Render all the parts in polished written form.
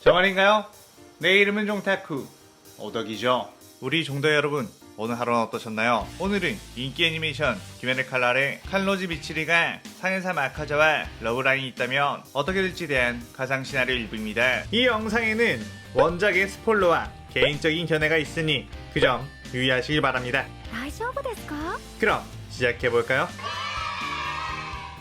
정말인가요? 내 이름은 종타쿠 오덕이죠. 우리 종도 여러분, 오늘 하루는 어떠셨나요? 오늘은 인기 애니메이션 귀면의 칼날의 칼로지 미치리가 상해사 마카자와 러브라인이 있다면 어떻게 될지에 대한 가상 시나리오 일부입니다. 이 영상에는 원작의 스포일러와 개인적인 견해가 있으니 그 점 유의하시길 바랍니다. 大丈夫ですか? 그럼 시작해볼까요?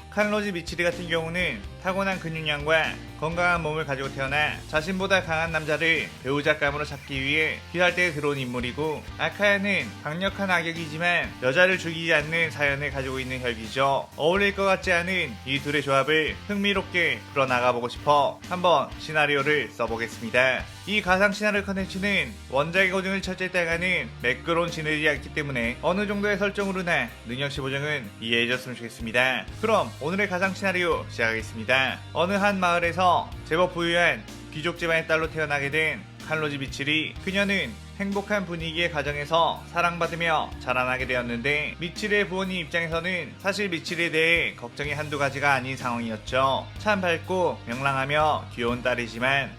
칼로지 미치리 같은 경우는 타고난 근육량과 건강한 몸을 가지고 태어나 자신보다 강한 남자를 배우자감으로 잡기 위해 귀할대에 들어온 인물이고, 아카야는 강력한 악역이지만 여자를 죽이지 않는 사연을 가지고 있는 혈기죠. 어울릴 것 같지 않은 이 둘의 조합을 흥미롭게 풀어나가보고 싶어 한번 시나리오를 써보겠습니다. 이 가상 시나리오 컨텐츠는 원작의 고증을 철저히 따라가는 매끄러운 시너지가 있기 때문에 어느 정도의 설정으로나 능력치 보정은 이해해줬으면 좋겠습니다. 그럼 오늘의 가상 시나리오 시작하겠습니다. 어느 한 마을에서 제법 부유한 귀족 집안의 딸로 태어나게 된 칼로지 미치리. 그녀는 행복한 분위기의 가정에서 사랑받으며 자라나게 되었는데, 미치리의 부모님 입장에서는 사실 미치리에 대해 걱정이 한두 가지가 아닌 상황이었죠. 참 밝고 명랑하며 귀여운 딸이지만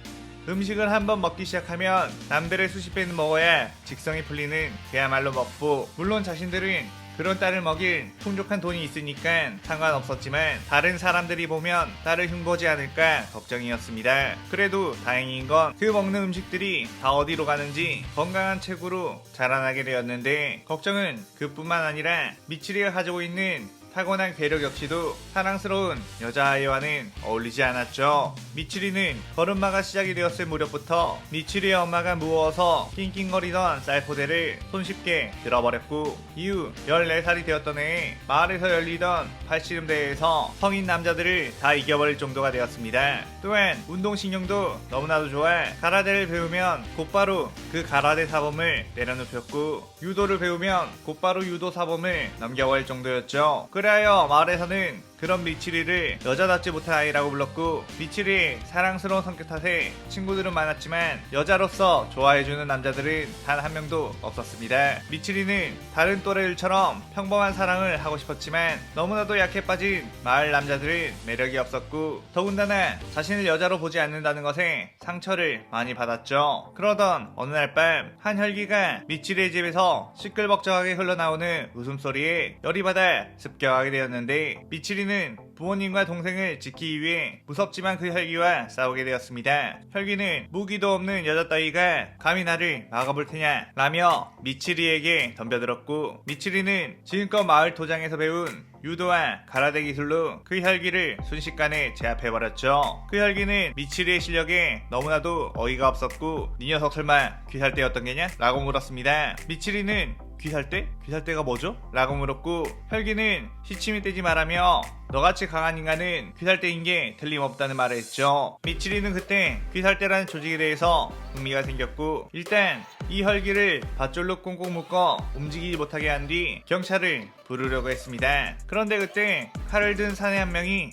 음식을 한번 먹기 시작하면 남들의 수십 배는 먹어야 직성이 풀리는 그야말로 먹부. 물론 자신들은 그런 딸을 먹일 풍족한 돈이 있으니까 상관없었지만 다른 사람들이 보면 딸을 흉보지 않을까 걱정이었습니다. 그래도 다행인 건 그 먹는 음식들이 다 어디로 가는지 건강한 체구로 자라나게 되었는데, 걱정은 그뿐만 아니라 미치리가 가지고 있는 타고난 괴력 역시도 사랑스러운 여자아이와는 어울리지 않았죠. 미치리는 걸음마가 시작이 되었을 무렵부터 미치리의 엄마가 무거워서 낑낑거리던 쌀포대를 손쉽게 들어버렸고, 이후 14살이 되었던 해에 마을에서 열리던 팔씨름대회에서 성인 남자들을 다 이겨버릴 정도가 되었습니다. 또한 운동신경도 너무나도 좋아 가라데를 배우면 곧바로 그 가라데 사범을 내려눕혔고, 유도를 배우면 곧바로 유도 사범을 넘겨버릴 정도였죠. 그래하여 마을에서는 그런 미치리를 여자답지 못한 아이라고 불렀고, 미치리의 사랑스러운 성격 탓에 친구들은 많았지만 여자로서 좋아해주는 남자들은 단 한 명도 없었습니다. 미치리는 다른 또래들처럼 평범한 사랑을 하고 싶었지만 너무나도 약해 빠진 마을 남자들은 매력이 없었고, 더군다나 자신을 여자로 보지 않는다는 것에 상처를 많이 받았죠. 그러던 어느 날 밤, 한 혈기가 미치리의 집에서 시끌벅적하게 흘러나오는 웃음소리에 열이 받아 습격하게 되었는데, 미치리는 부모님과 동생을 지키기 위해 무섭지만 그 혈기와 싸우게 되었습니다. 혈기는 무기도 없는 여자 따위가 감히 나를 막아볼 테냐 라며 미치리에게 덤벼들었고, 미치리는 지금껏 마을 도장에서 배운 유도와 가라데 기술로 그 혈기를 순식간에 제압해버렸죠. 그 혈기는 미치리의 실력에 너무나도 어이가 없었고, 네 녀석 설마 귀살대였던 게냐? 라고 물었습니다. 미치리는 귀살대? 귀살대가 뭐죠? 라고 물었고, 혈기는 시침이 떼지 말라며 너같이 강한 인간은 귀살대인 게 틀림없다는 말을 했죠. 미치리는 그때 귀살대라는 조직에 대해서 흥미가 생겼고, 일단 이 혈기를 밧줄로 꽁꽁 묶어 움직이지 못하게 한 뒤 경찰을 부르려고 했습니다. 그런데 그때 칼을 든 사내 한 명이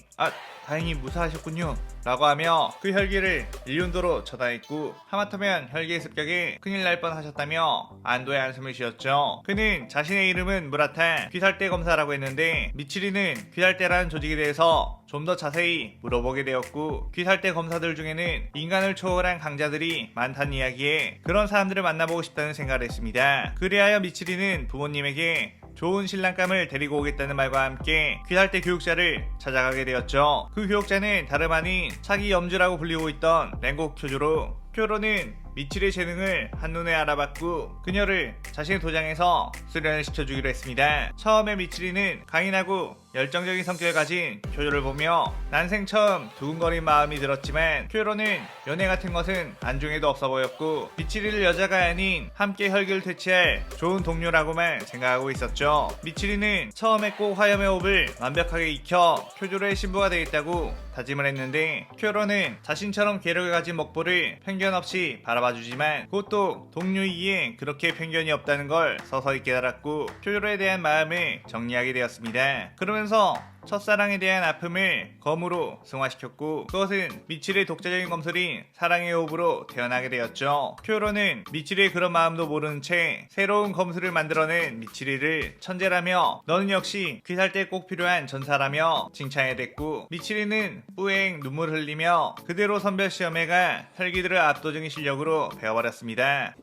다행히 무사하셨군요 라고 하며 그 혈기를 일륜도로 처단했고, 하마터면 혈기의 습격에 큰일 날 뻔하셨다며 안도의 한숨을 쉬었죠. 그는 자신의 이름은 무라타 귀살대 검사라고 했는데, 미치리는 귀살대라는 조직에 대해서 좀 더 자세히 물어보게 되었고, 귀살대 검사들 중에는 인간을 초월한 강자들이 많다는 이야기에 그런 사람들을 만나보고 싶다는 생각을 했습니다. 그리하여 미치리는 부모님에게 좋은 신랑감을 데리고 오겠다는 말과 함께 귀살대 교육자를 찾아가게 되었죠. 그 교육자는 다름 아닌 차기 염주라고 불리고 있던 랭고 쿄조로, 쿄로는 미치리의 재능을 한눈에 알아봤고 그녀를 자신의 도장에서 수련을 시켜주기로 했습니다. 처음에 미치리는 강인하고 열정적인 성격을 가진 쿄조를 보며 난생 처음 두근거린 마음이 들었지만, 쿄로는 연애 같은 것은 안중에도 없어 보였고 미치리를 여자가 아닌 함께 혈기를 퇴치할 좋은 동료라고만 생각하고 있었죠. 미치리는 처음에 꼭 화염의 호흡을 완벽하게 익혀 쿄조로의 신부가 되겠다고 다짐을 했는데, 쿄로는 자신처럼 괴력을 가진 먹보를 편견 없이 바라봐주지만 그것도 동료이기에 그렇게 편견이 없다는 걸 서서히 깨달았고 쿄조로에 대한 마음을 정리하게 되었습니다. 그러면서 첫사랑에 대한 아픔을 검으로 승화시켰고, 그것은 미칠의 독자적인 검술인 사랑의 호흡으로 태어나게 되었죠. 쿄로는 미칠의 그런 마음도 모르는 채 새로운 검술을 만들어낸 미칠이를 천재라며 너는 역시 귀살 때 꼭 필요한 전사라며 칭찬해 댔고, 미칠이는 뿌앵 눈물 흘리며 그대로 선별시험회가 혈기들을 압도적인 실력으로 배워버렸습니다.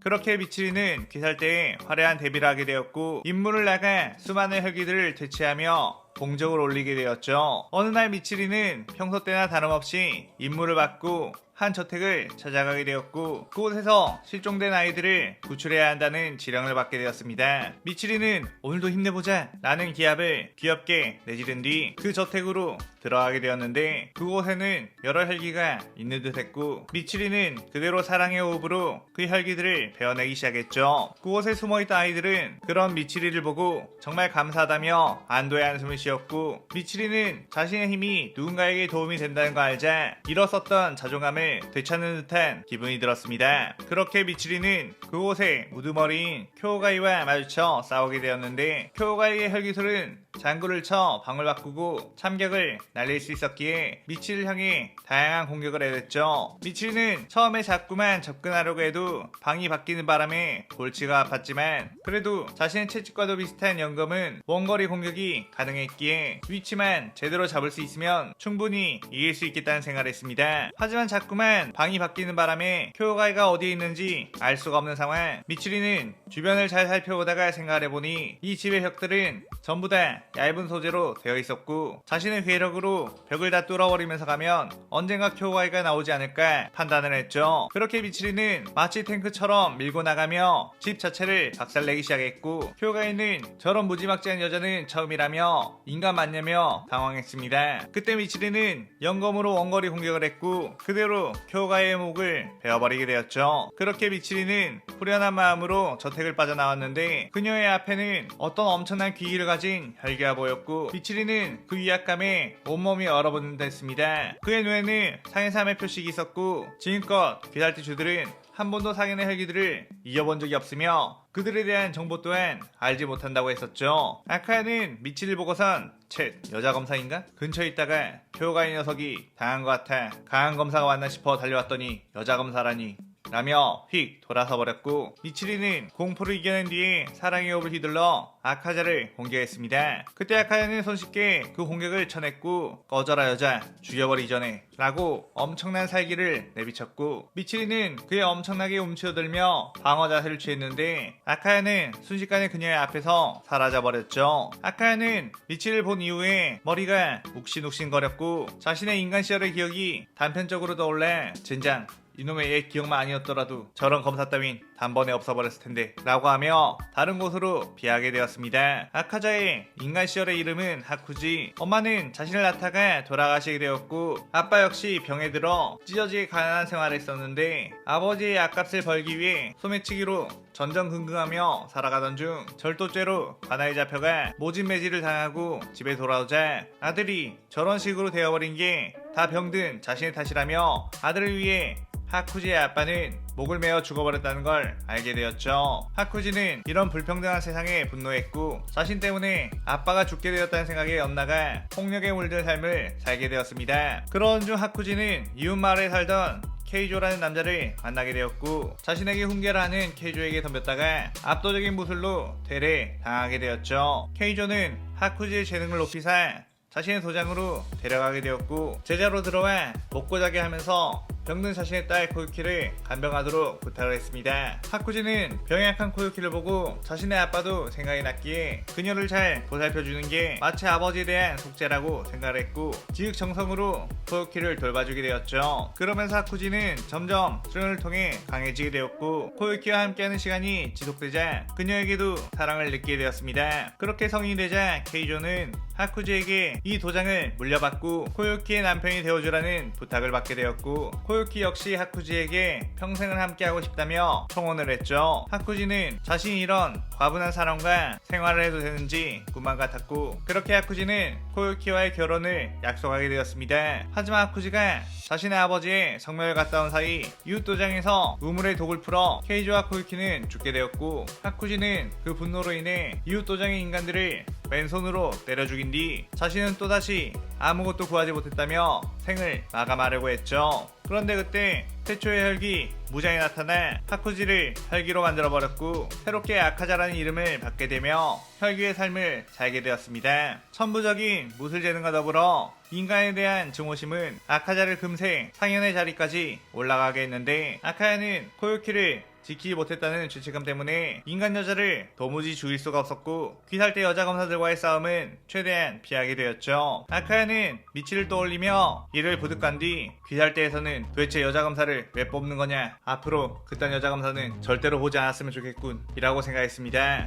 그렇게 미칠이는 귀살 때에 화려한 데뷔를 하게 되었고, 임무를 나가 수많은 혈기들을 퇴치하며 공적을 올리게 되었죠. 어느 날 미칠이는 평소 때나 다름없이 임무를 받고 한 저택을 찾아가게 되었고, 그곳에서 실종된 아이들을 구출해야 한다는 지령을 받게 되었습니다. 미칠이는 오늘도 힘내보자 라는 기합을 귀엽게 내지른 뒤 그 저택으로 들어가게 되었는데, 그곳에는 여러 혈기가 있는 듯 했고, 미칠이는 그대로 사랑의 호흡으로 그 혈기들을 베어내기 시작했죠. 그곳에 숨어있던 아이들은 그런 미칠이를 보고 정말 감사하다며 안도의 한숨을 쉬었고, 미칠이는 자신의 힘이 누군가에게 도움이 된다는 걸 알자 잃었었던 자존감을 되찾는 듯한 기분이 들었습니다. 그렇게 미칠이는 그곳에 우두머리인 쿄오가이와 마주쳐 싸우게 되었는데, 쿄오가이의 혈기술은 장구를 쳐 방을 바꾸고 참격을 날릴 수 있었기에 미칠을 향해 다양한 공격을 해댔죠. 미칠은 처음에 자꾸만 접근하려고 해도 방이 바뀌는 바람에 골치가 아팠지만, 그래도 자신의 채찍과도 비슷한 연검은 원거리 공격이 가능했기에 위치만 제대로 잡을 수 있으면 충분히 이길 수 있겠다는 생각을 했습니다. 하지만 자꾸만 방이 바뀌는 바람에 쿄오가이가 어디에 있는지 알 수가 없는 상황. 미칠이는 주변을 잘 살펴보다가 생각을 해보니 이 집의 벽들은 전부 다 얇은 소재로 되어 있었고, 자신의 괴력으로 벽을 다 뚫어버리면서 가면 언젠가 쿄오가이가 나오지 않을까 판단을 했죠. 그렇게 미칠이는 마치 탱크처럼 밀고 나가며 집 자체를 박살내기 시작했고, 쿄오가이는 저런 무지막지한 여자는 처음이라며 인간 맞냐며 당황했습니다. 그때 미칠이는 연검으로 원거리 공격을 했고, 그대로 쿄오가이의 목을 베어버리게 되었죠. 그렇게 미칠이는 후련한 마음으로 저택을 빠져나왔는데, 그녀의 앞에는 어떤 엄청난 귀기를 가진 혈기가 보였고, 미칠이는 그 위압감에 온몸이 얼어붙는 듯 했습니다. 그의 눈에는 상해삼의 표식이 있었고, 지금껏 귀살티주들은 한 번도 상인의 혈기들을 이겨본 적이 없으며 그들에 대한 정보 또한 알지 못한다고 했었죠. 아카야는 미칠을 보고선 쳇, 여자 검사인가? 근처에 있다가 쿄오가이 녀석이 당한 것 같아 강한 검사가 왔나 싶어 달려왔더니 여자 검사라니 라며 휙 돌아서 버렸고, 미칠이는 공포를 이겨낸 뒤에 사랑의 호흡을 휘둘러 아카자를 공격했습니다. 그때 아카자는 손쉽게 그 공격을 쳐냈고, 꺼져라 여자, 죽여버리기 전에 라고 엄청난 살기를 내비쳤고, 미칠이는 그에 엄청나게 움츠러들며 방어 자세를 취했는데, 아카야는 순식간에 그녀의 앞에서 사라져버렸죠. 아카야는 미칠을 본 이후에 머리가 욱신욱신거렸고, 자신의 인간 시절의 기억이 단편적으로 떠올라 젠장, 이놈의 옛 기억만 아니었더라도 저런 검사 따윈 단번에 없어버렸을 텐데 라고 하며 다른 곳으로 피하게 되었습니다. 아카자의 인간 시절의 이름은 하쿠지. 엄마는 자신을 낳다가 돌아가시게 되었고, 아빠 역시 병에 들어 찢어지게 가난한 생활을 했었는데, 아버지의 약값을 벌기 위해 소매치기로 전전긍긍하며 살아가던 중 절도죄로 관아에 잡혀가 모진 매질을 당하고 집에 돌아오자 아들이 저런 식으로 되어버린 게 다 병든 자신의 탓이라며 아들을 위해 하쿠지의 아빠는 목을 메어 죽어버렸다는 걸 알게 되었죠. 하쿠지는 이런 불평등한 세상에 분노했고, 자신 때문에 아빠가 죽게 되었다는 생각에 엇나가 폭력에 물든 삶을 살게 되었습니다. 그런 중 하쿠지는 이웃마을에 살던 케이조라는 남자를 만나게 되었고, 자신에게 훈계를 하는 케이조에게 덤볐다가 압도적인 무술로 되레 당하게 되었죠. 케이조는 하쿠지의 재능을 높이사 자신의 도장으로 데려가게 되었고, 제자로 들어와 먹고 자게 하면서 병든 자신의 딸 코유키를 간병하도록 부탁을 했습니다. 하쿠지는 병에 약한 코유키를 보고 자신의 아빠도 생각이 났기에 그녀를 잘 보살펴주는 게 마치 아버지에 대한 속죄라고 생각을 했고, 지극정성으로 코유키를 돌봐주게 되었죠. 그러면서 하쿠지는 점점 수련을 통해 강해지게 되었고, 코유키와 함께하는 시간이 지속되자 그녀에게도 사랑을 느끼게 되었습니다. 그렇게 성인이 되자 케이조는 하쿠지에게 이 도장을 물려받고 코유키의 남편이 되어주라는 부탁을 받게 되었고, 코유키 역시 하쿠지에게 평생을 함께하고 싶다며 청혼을 했죠. 하쿠지는 자신이 이런 과분한 사람과 생활을 해도 되는지 꿈만 같았고, 그렇게 하쿠지는 코유키와의 결혼을 약속하게 되었습니다. 하지만 하쿠지가 자신의 아버지의 성묘를 갔다 온 사이 이웃 도장에서 우물의 독을 풀어 케이조와 코유키는 죽게 되었고, 하쿠지는 그 분노로 인해 이웃 도장의 인간들을 맨손으로 때려 죽인 뒤 자신은 또다시 아무것도 구하지 못했다며 생을 마감하려고 했죠. 그런데 그때 태초의 혈기 무장이 나타나 하쿠지를 혈기로 만들어버렸고 새롭게 아카자라는 이름을 받게 되며 혈기의 삶을 살게 되었습니다. 천부적인 무술재능과 더불어 인간에 대한 증오심은 아카자를 금세 상현의 자리까지 올라가게 했는데, 아카야는 코요키를 지키지 못했다는 죄책감 때문에 인간 여자를 도무지 죽일 수가 없었고 귀살대 여자 검사들과의 싸움은 최대한 피하게 되었죠. 아카야는 미치를 떠올리며 이를 부득한 뒤 귀살대에서는 도대체 여자 검사를 왜 뽑는 거냐, 앞으로 그딴 여자 검사는 절대로 보지 않았으면 좋겠군 이라고 생각했습니다.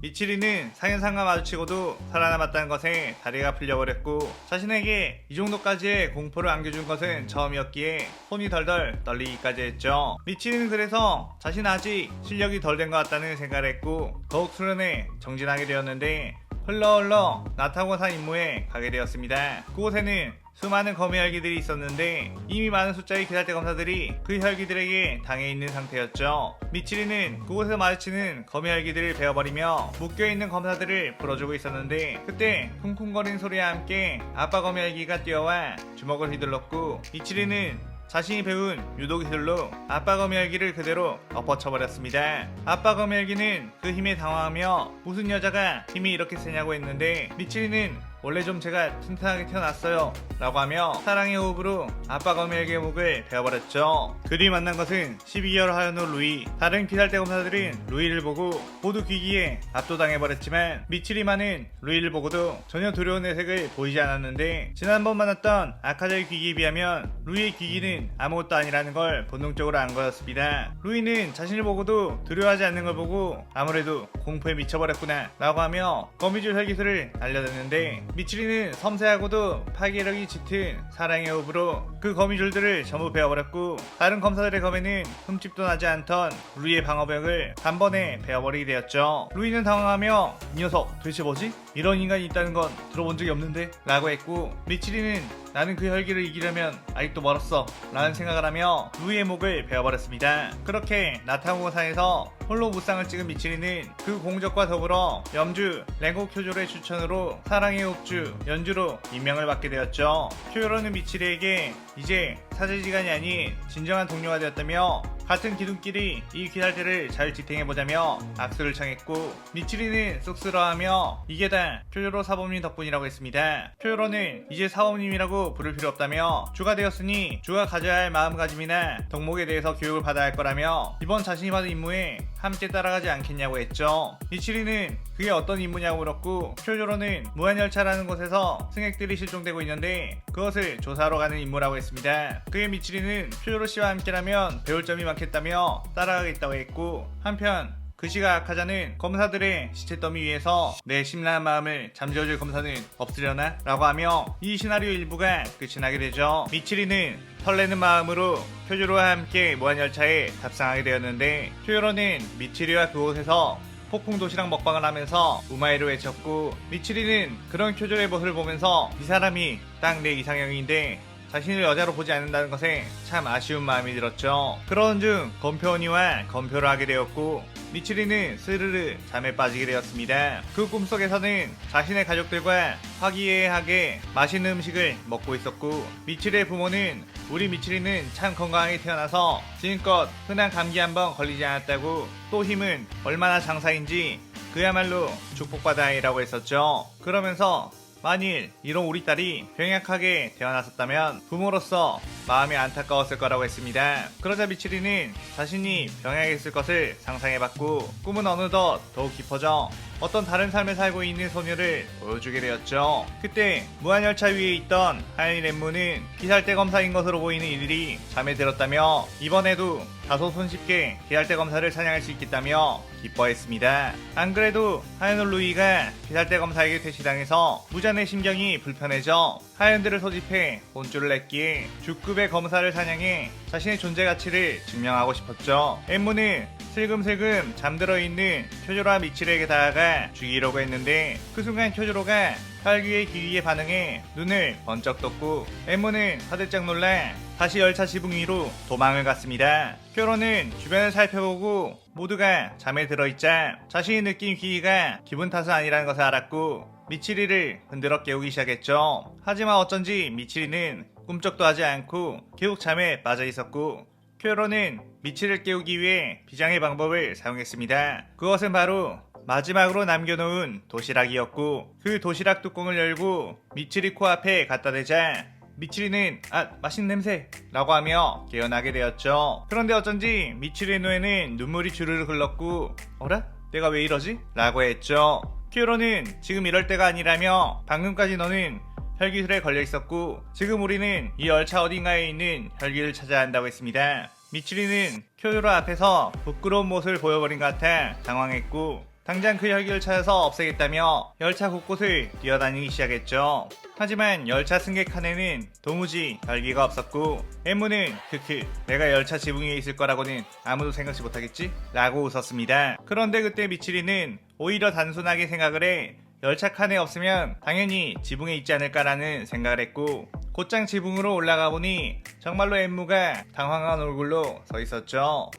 미치리는 상현상과 마주치고도 살아남았다는 것에 다리가 풀려버렸고 자신에게 이 정도까지의 공포를 안겨준 것은 처음이었기에 손이 덜덜 떨리기까지 했죠. 미치리는 그래서 자신 아직 실력이 덜 된 것 같다는 생각을 했고 더욱 수련에 정진하게 되었는데, 흘러 나타고산 임무에 가게 되었습니다. 그곳에는 수많은 검의 혈기들이 있었는데 이미 많은 숫자의 귀살대 검사들이 그 혈기들에게 당해 있는 상태였죠. 미치리는 그곳에서 마주치는 검의 혈기들을 베어버리며 묶여있는 검사들을 풀어주고 있었는데, 그때 쿵쿵거리는 소리와 함께 아빠 검의 혈기가 뛰어와 주먹을 휘둘렀고 미치리는 자신이 배운 유도 기술로 아빠 검의 혈기를 그대로 엎어쳐버렸습니다. 아빠 검의 혈기는 그 힘에 당황하며 무슨 여자가 힘이 이렇게 세냐고 했는데, 미치리는 원래 좀 제가 튼튼하게 태어났어요 라고 하며 사랑의 호흡으로 아빠 검의 혈기의 목을 베어버렸죠. 그 뒤 만난 것은 12개월 하연 후 루이. 다른 귀살대 검사들은 루이를 보고 모두 귀기에 압도당해버렸지만 미치리만은 루이를 보고도 전혀 두려운 내색을 보이지 않았는데, 지난번 만났던 아카자의 귀기에 비하면 루이의 귀기는 아무것도 아니라는 걸 본능적으로 안 거였습니다. 루이는 자신을 보고도 두려워하지 않는 걸 보고 아무래도 공포에 미쳐버렸구나 라고 하며 거미줄 혈기술을 알려냈는데, 미치리는 섬세하고도 파괴력이 짙은 사랑의 호흡으로 그 거미줄들을 전부 베어버렸고 다른 검사들의 검에는 흠집도 나지 않던 루이의 방어벽을 단번에 베어버리게 되었죠. 루이는 당황하며 이 녀석 도대체 뭐지? 이런 인간이 있다는 건 들어본 적이 없는데? 라고 했고 미치리는 나는 그 혈기를 이기려면 아직도 멀었어 라는 생각을 하며 루이의 목을 베어버렸습니다. 그렇게 나타고산에서 홀로 무쌍을 찍은 미치리는 그 공적과 더불어 염주 랭고 쿄조로의 추천으로 사랑의 호흡주 연주로 임명을 받게 되었죠. 쿄조로는 미치리에게 이제 사제지간이 아닌 진정한 동료가 되었다며 같은 기둥끼리 이 귀살대를 잘 지탱해보자며 악수를 청했고 미치리는 쑥스러워하며 이게 다 쿄조로 사범님 덕분이라고 했습니다. 쿄조로는 이제 사범님이라고 부를 필요 없다며 주가 되었으니 주가 가져야 할 마음가짐이나 덕목에 대해서 교육을 받아야 할 거라며 이번 자신이 받은 임무에 함께 따라가지 않겠냐고 했죠. 미치리는 그게 어떤 임무냐고 물었고 쿄조로는 무한열차라는 곳에서 승객들이 실종되고 있는데 그것을 조사하러 가는 임무라고 했습니다. 그의 미치리는 쿄조로 씨와 함께라면 배울 점이 많겠다며 따라가겠다고 했고, 한편 그 시각 아카자는 검사들의 시체 더미 위에서 내 심란한 마음을 잠재워줄 검사는 없으려나? 라고 하며 이 시나리오 일부가 끝이 나게 되죠. 미치리는 설레는 마음으로 쿄조로와 함께 무한열차에 탑승하게 되었는데 쿄조로는 미치리와 그곳에서 폭풍 도시락 먹방을 하면서 우마이를 외쳤고 미치리는 그런 쿄조로의 모습을 보면서 이 사람이 딱 내 이상형인데 자신을 여자로 보지 않는다는 것에 참 아쉬운 마음이 들었죠. 그러는 중 검표 언니와 검표를 하게 되었고 미치리는 스르르 잠에 빠지게 되었습니다. 그 꿈속에서는 자신의 가족들과 화기애애하게 맛있는 음식을 먹고 있었고 미치리의 부모는 우리 미치리는 참 건강하게 태어나서 지금껏 흔한 감기 한번 걸리지 않았다고, 또 힘은 얼마나 장사인지 그야말로 축복받아 아이라고 했었죠. 그러면서 만일 이런 우리 딸이 병약하게 태어났었다면 부모로서 마음이 안타까웠을 거라고 했습니다. 그러자 미치리는 자신이 병약했을 것을 상상해봤고 꿈은 어느덧 더욱 깊어져 어떤 다른 삶을 살고 있는 소녀를 보여주게 되었죠. 그때 무한열차 위에 있던 하얀 렘무는 귀살대 검사인 것으로 보이는 이들이 잠에 들었다며 이번에도 다소 손쉽게 귀살대 검사를 사냥할 수 있겠다며 기뻐했습니다. 안 그래도 하얀 루이가 귀살대 검사에게 퇴치당해서 무잔의 심경이 불편해져 하얀들을 소집해 혼쭐을 냈기에 주급의 검사를 사냥해 자신의 존재 가치를 증명하고 싶었죠. 엠무는 슬금슬금 잠들어 있는 쿄조로와 미치리에게 다가가 죽이려고 했는데 그 순간 쿄조로가 혈기의 기위에 반응해 눈을 번쩍 떴고 엠무는 화들짝 놀라 다시 열차 지붕 위로 도망을 갔습니다. 쿄로는 주변을 살펴보고 모두가 잠에 들어있자 자신이 느낀 기이가 기분 탓은 아니라는 것을 알았고 미치리를 흔들어 깨우기 시작했죠. 하지만 어쩐지 미치리는 꿈쩍도 하지 않고 계속 잠에 빠져 있었고 쿄로는 미치를 깨우기 위해 비장의 방법을 사용했습니다. 그것은 바로 마지막으로 남겨놓은 도시락이었고 그 도시락 뚜껑을 열고 미치리 코앞에 갖다 대자 미치리는 맛있는 냄새 라고 하며 깨어나게 되었죠. 그런데 어쩐지 미치리의 눈에는 눈물이 주르르 흘렀고 어라? 내가 왜 이러지? 라고 했죠. 큐로는 지금 이럴 때가 아니라며 방금까지 너는 혈기술에 걸려 있었고 지금 우리는 이 열차 어딘가에 있는 혈기를 찾아야 한다고 했습니다. 미치리는 쿄요로 앞에서 부끄러운 모습을 보여버린 것 같아 당황했고 당장 그 혈기를 찾아서 없애겠다며 열차 곳곳을 뛰어다니기 시작했죠. 하지만 열차 승객 칸에는 도무지 혈기가 없었고 엠무는 크크 내가 열차 지붕 위에 있을 거라고는 아무도 생각지 못하겠지? 라고 웃었습니다. 그런데 그때 미치리는 오히려 단순하게 생각을 해 열차 칸에 없으면 당연히 지붕에 있지 않을까라는 생각을 했고 곧장 지붕으로 올라가 보니 정말로 엠무가 당황한 얼굴로 서 있었죠.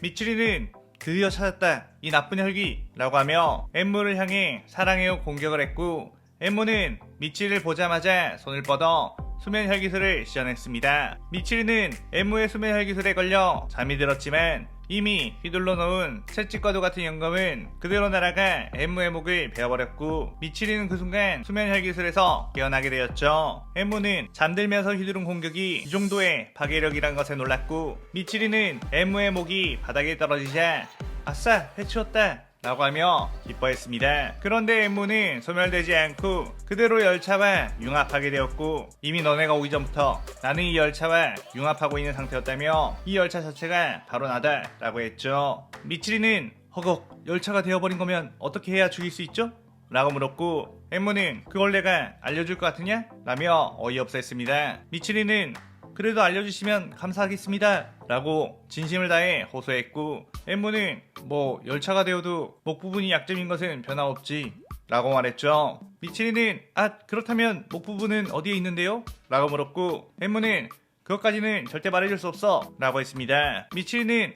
미치리는 드디어 찾았다 이 나쁜 혈기 라고 하며 엠무를 향해 사랑해요 공격을 했고 엠무는 미치리를 보자마자 손을 뻗어 수면 혈기술을 시전했습니다. 미치리는 엠무의 수면 혈기술에 걸려 잠이 들었지만 이미 휘둘러 놓은 채찍과도 같은 영검은 그대로 날아가 엠무의 목을 베어버렸고 미치리는 그 순간 수면 혈기술에서 깨어나게 되었죠. 엠무는 잠들면서 휘두른 공격이 이 정도의 파괴력이란 것에 놀랐고 미치리는 엠무의 목이 바닥에 떨어지자 아싸 해치웠다 라고 하며 기뻐했습니다. 그런데 엠무는 소멸되지 않고 그대로 열차와 융합하게 되었고 이미 너네가 오기 전부터 나는 이 열차와 융합하고 있는 상태였다며 이 열차 자체가 바로 나다 라고 했죠. 미치리는 허걱 열차가 되어버린 거면 어떻게 해야 죽일 수 있죠? 라고 물었고 엠무는 그걸 내가 알려줄 것 같으냐? 라며 어이없어 했습니다. 미치리는 그래도 알려주시면 감사하겠습니다 라고 진심을 다해 호소했고 엠무는 뭐 열차가 되어도 목 부분이 약점인 것은 변함없지 라고 말했죠. 미치리는 그렇다면 목 부분은 어디에 있는데요? 라고 물었고 엠무는 그것까지는 절대 말해줄 수 없어 라고 했습니다. 미치리는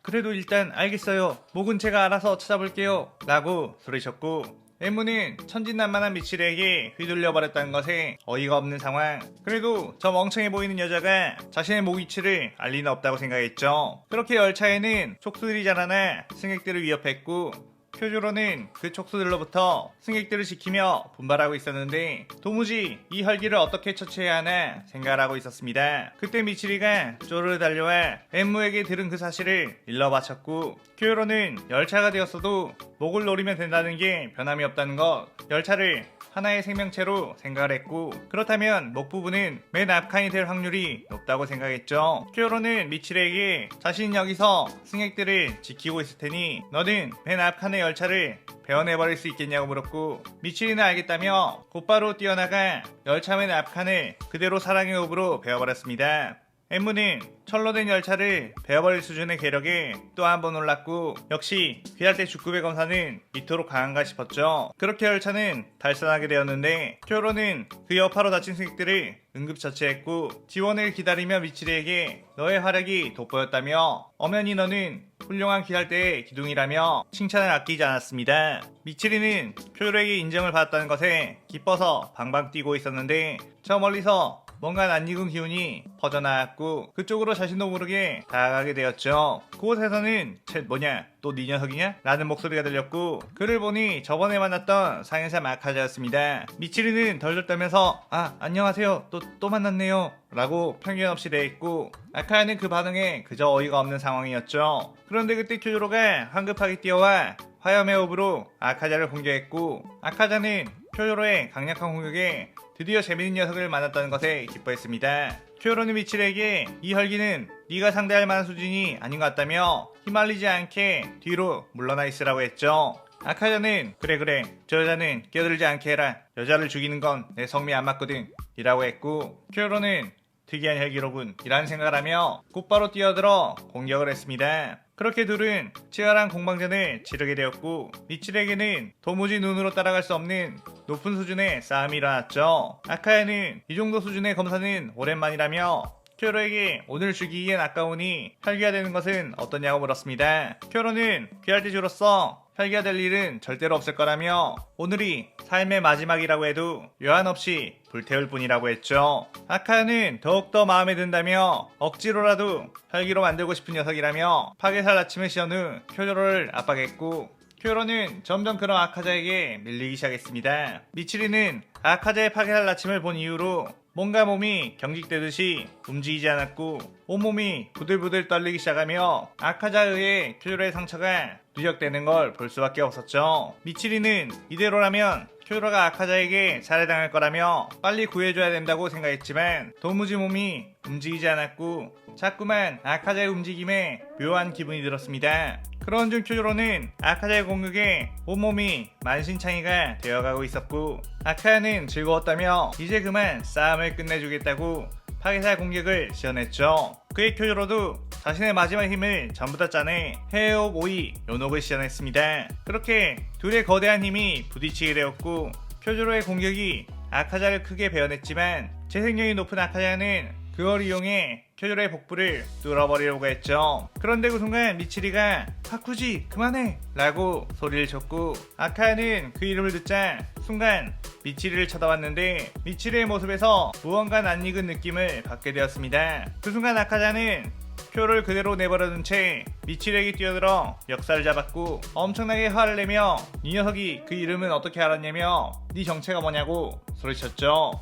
그래도 일단 알겠어요 목은 제가 알아서 찾아볼게요 라고 소리쳤고 엠무는 천진난만한 미치리에게 휘둘려 버렸다는 것에 어이가 없는 상황. 그래도 저 멍청해 보이는 여자가 자신의 목 위치를 알 리는 없다고 생각했죠. 그렇게 열차에는 촉수들이 자라나 승객들을 위협했고 쿄조로는 그 촉수들로부터 승객들을 지키며 분발하고 있었는데 도무지 이 혈기를 어떻게 처치해야 하나 생각을 하고 있었습니다. 그때 미치리가 쪼르르 달려와 엠무에게 들은 그 사실을 일러 바쳤고 쿄요로는 열차가 되었어도 목을 노리면 된다는 게 변함이 없다는 것, 열차를 하나의 생명체로 생각을 했고 그렇다면 목 부분은 맨 앞칸이 될 확률이 높다고 생각했죠. 쿄요로는 미치리에게 자신이 여기서 승객들을 지키고 있을 테니 너는 맨 앞칸의 열차를 베어내버릴 수 있겠냐고 물었고 미치리는 알겠다며 곧바로 뛰어나가 열차 맨 앞칸을 그대로 사랑의 호흡으로 베어버렸습니다. 엠무는 철로 된 열차를 베어버릴 수준의 괴력에 또 한 번 놀랐고 역시 귀할 때 죽구배 검사는 이토록 강한가 싶었죠. 그렇게 열차는 달선하게 되었는데 쿄로는 그 여파로 다친 승객들을 응급처치했고 지원을 기다리며 미치리에게 너의 활약이 돋보였다며 엄연히 너는 훌륭한 귀할 때의 기둥이라며 칭찬을 아끼지 않았습니다. 미치리는 쿄로에게 인정을 받았다는 것에 기뻐서 방방 뛰고 있었는데 저 멀리서 뭔가 낯익은 기운이 퍼져나왔고 그쪽으로 자신도 모르게 다가가게 되었죠. 그곳에서는 뭐냐 또 네 녀석이냐? 라는 목소리가 들렸고 그를 보니 저번에 만났던 상인사 마카자였습니다. 미치리는 덜덜 떨면서 안녕하세요 또 만났네요 라고 편견 없이 대했고 아카야는 그 반응에 그저 어이가 없는 상황이었죠. 그런데 그때 쿄조로가 황급하게 뛰어와 화염의 호흡으로 아카자를 공격했고 아카자는 쿄조로의 강력한 공격에 드디어 재밌는 녀석을 만났다는 것에 기뻐했습니다. 쿄요로는 미치리에게 이 혈기는 네가 상대할 만한 수준이 아닌 것 같다며 휘말리지 않게 뒤로 물러나 있으라고 했죠. 아카자는 그래 저 여자는 끼어들지 않게 해라. 여자를 죽이는 건 내 성미에 안 맞거든 이라고 했고 쿄요로는 특이한 혈기로군 이라는 생각을 하며 곧바로 뛰어들어 공격을 했습니다. 그렇게 둘은 치열한 공방전을 치르게 되었고 미치리에게는 도무지 눈으로 따라갈 수 없는 높은 수준의 싸움이 일어났죠. 아카야는 이 정도 수준의 검사는 오랜만이라며 쿄로에게 오늘 주기엔 아까우니 혈기가 되는 것은 어떠냐고 물었습니다. 쿄로는 귀할 때 주로써 혈기가 될 일은 절대로 없을 거라며 오늘이 삶의 마지막이라고 해도 요한 없이 불태울 뿐이라고 했죠. 아카야는 더욱더 마음에 든다며 억지로라도 혈기로 만들고 싶은 녀석이라며 파괴살 아침을 시연 후 쿄로를 압박했고 쿄로는 점점 그런 아카자에게 밀리기 시작했습니다. 미치리는 아카자의 파괴살 아침을 본 이후로 뭔가 몸이 경직되듯이 움직이지 않았고 온몸이 부들부들 떨리기 시작하며 아카자에 의해 쿄로의 상처가 누적되는 걸 볼 수밖에 없었죠. 미치리는 이대로라면 쿄로가 아카자에게 살해당할 거라며 빨리 구해줘야 된다고 생각했지만 도무지 몸이 움직이지 않았고 자꾸만 아카자의 움직임에 묘한 기분이 들었습니다. 그런 중 쿄로는 아카자의 공격에 온몸이 만신창이가 되어가고 있었고 아카야는 즐거웠다며 이제 그만 싸움을 끝내주겠다고 파괴살 공격을 지어냈죠. 그의 쿄로도 자신의 마지막 힘을 전부 다 짜내 헤어옵 오이 요녹을 시전했습니다. 그렇게 둘의 거대한 힘이 부딪히게 되었고 쿄조로의 공격이 아카자를 크게 베어냈지만 재생력이 높은 아카자는 그걸 이용해 쿄조로의 복부를 뚫어버리려고 했죠. 그런데 그 순간 미치리가 하쿠지 그만해 라고 소리를 쳤고 아카야는 그 이름을 듣자 순간 미치리를 쳐다봤는데 미치리의 모습에서 무언가 낯익은 느낌을 받게 되었습니다. 그 순간 아카자는 쿄를 그대로 내버려둔 채 미치리에게 뛰어들어 멱살을 잡았고 엄청나게 화를 내며 이 녀석이 그 이름은 어떻게 알았냐며 네 정체가 뭐냐고 소리쳤죠.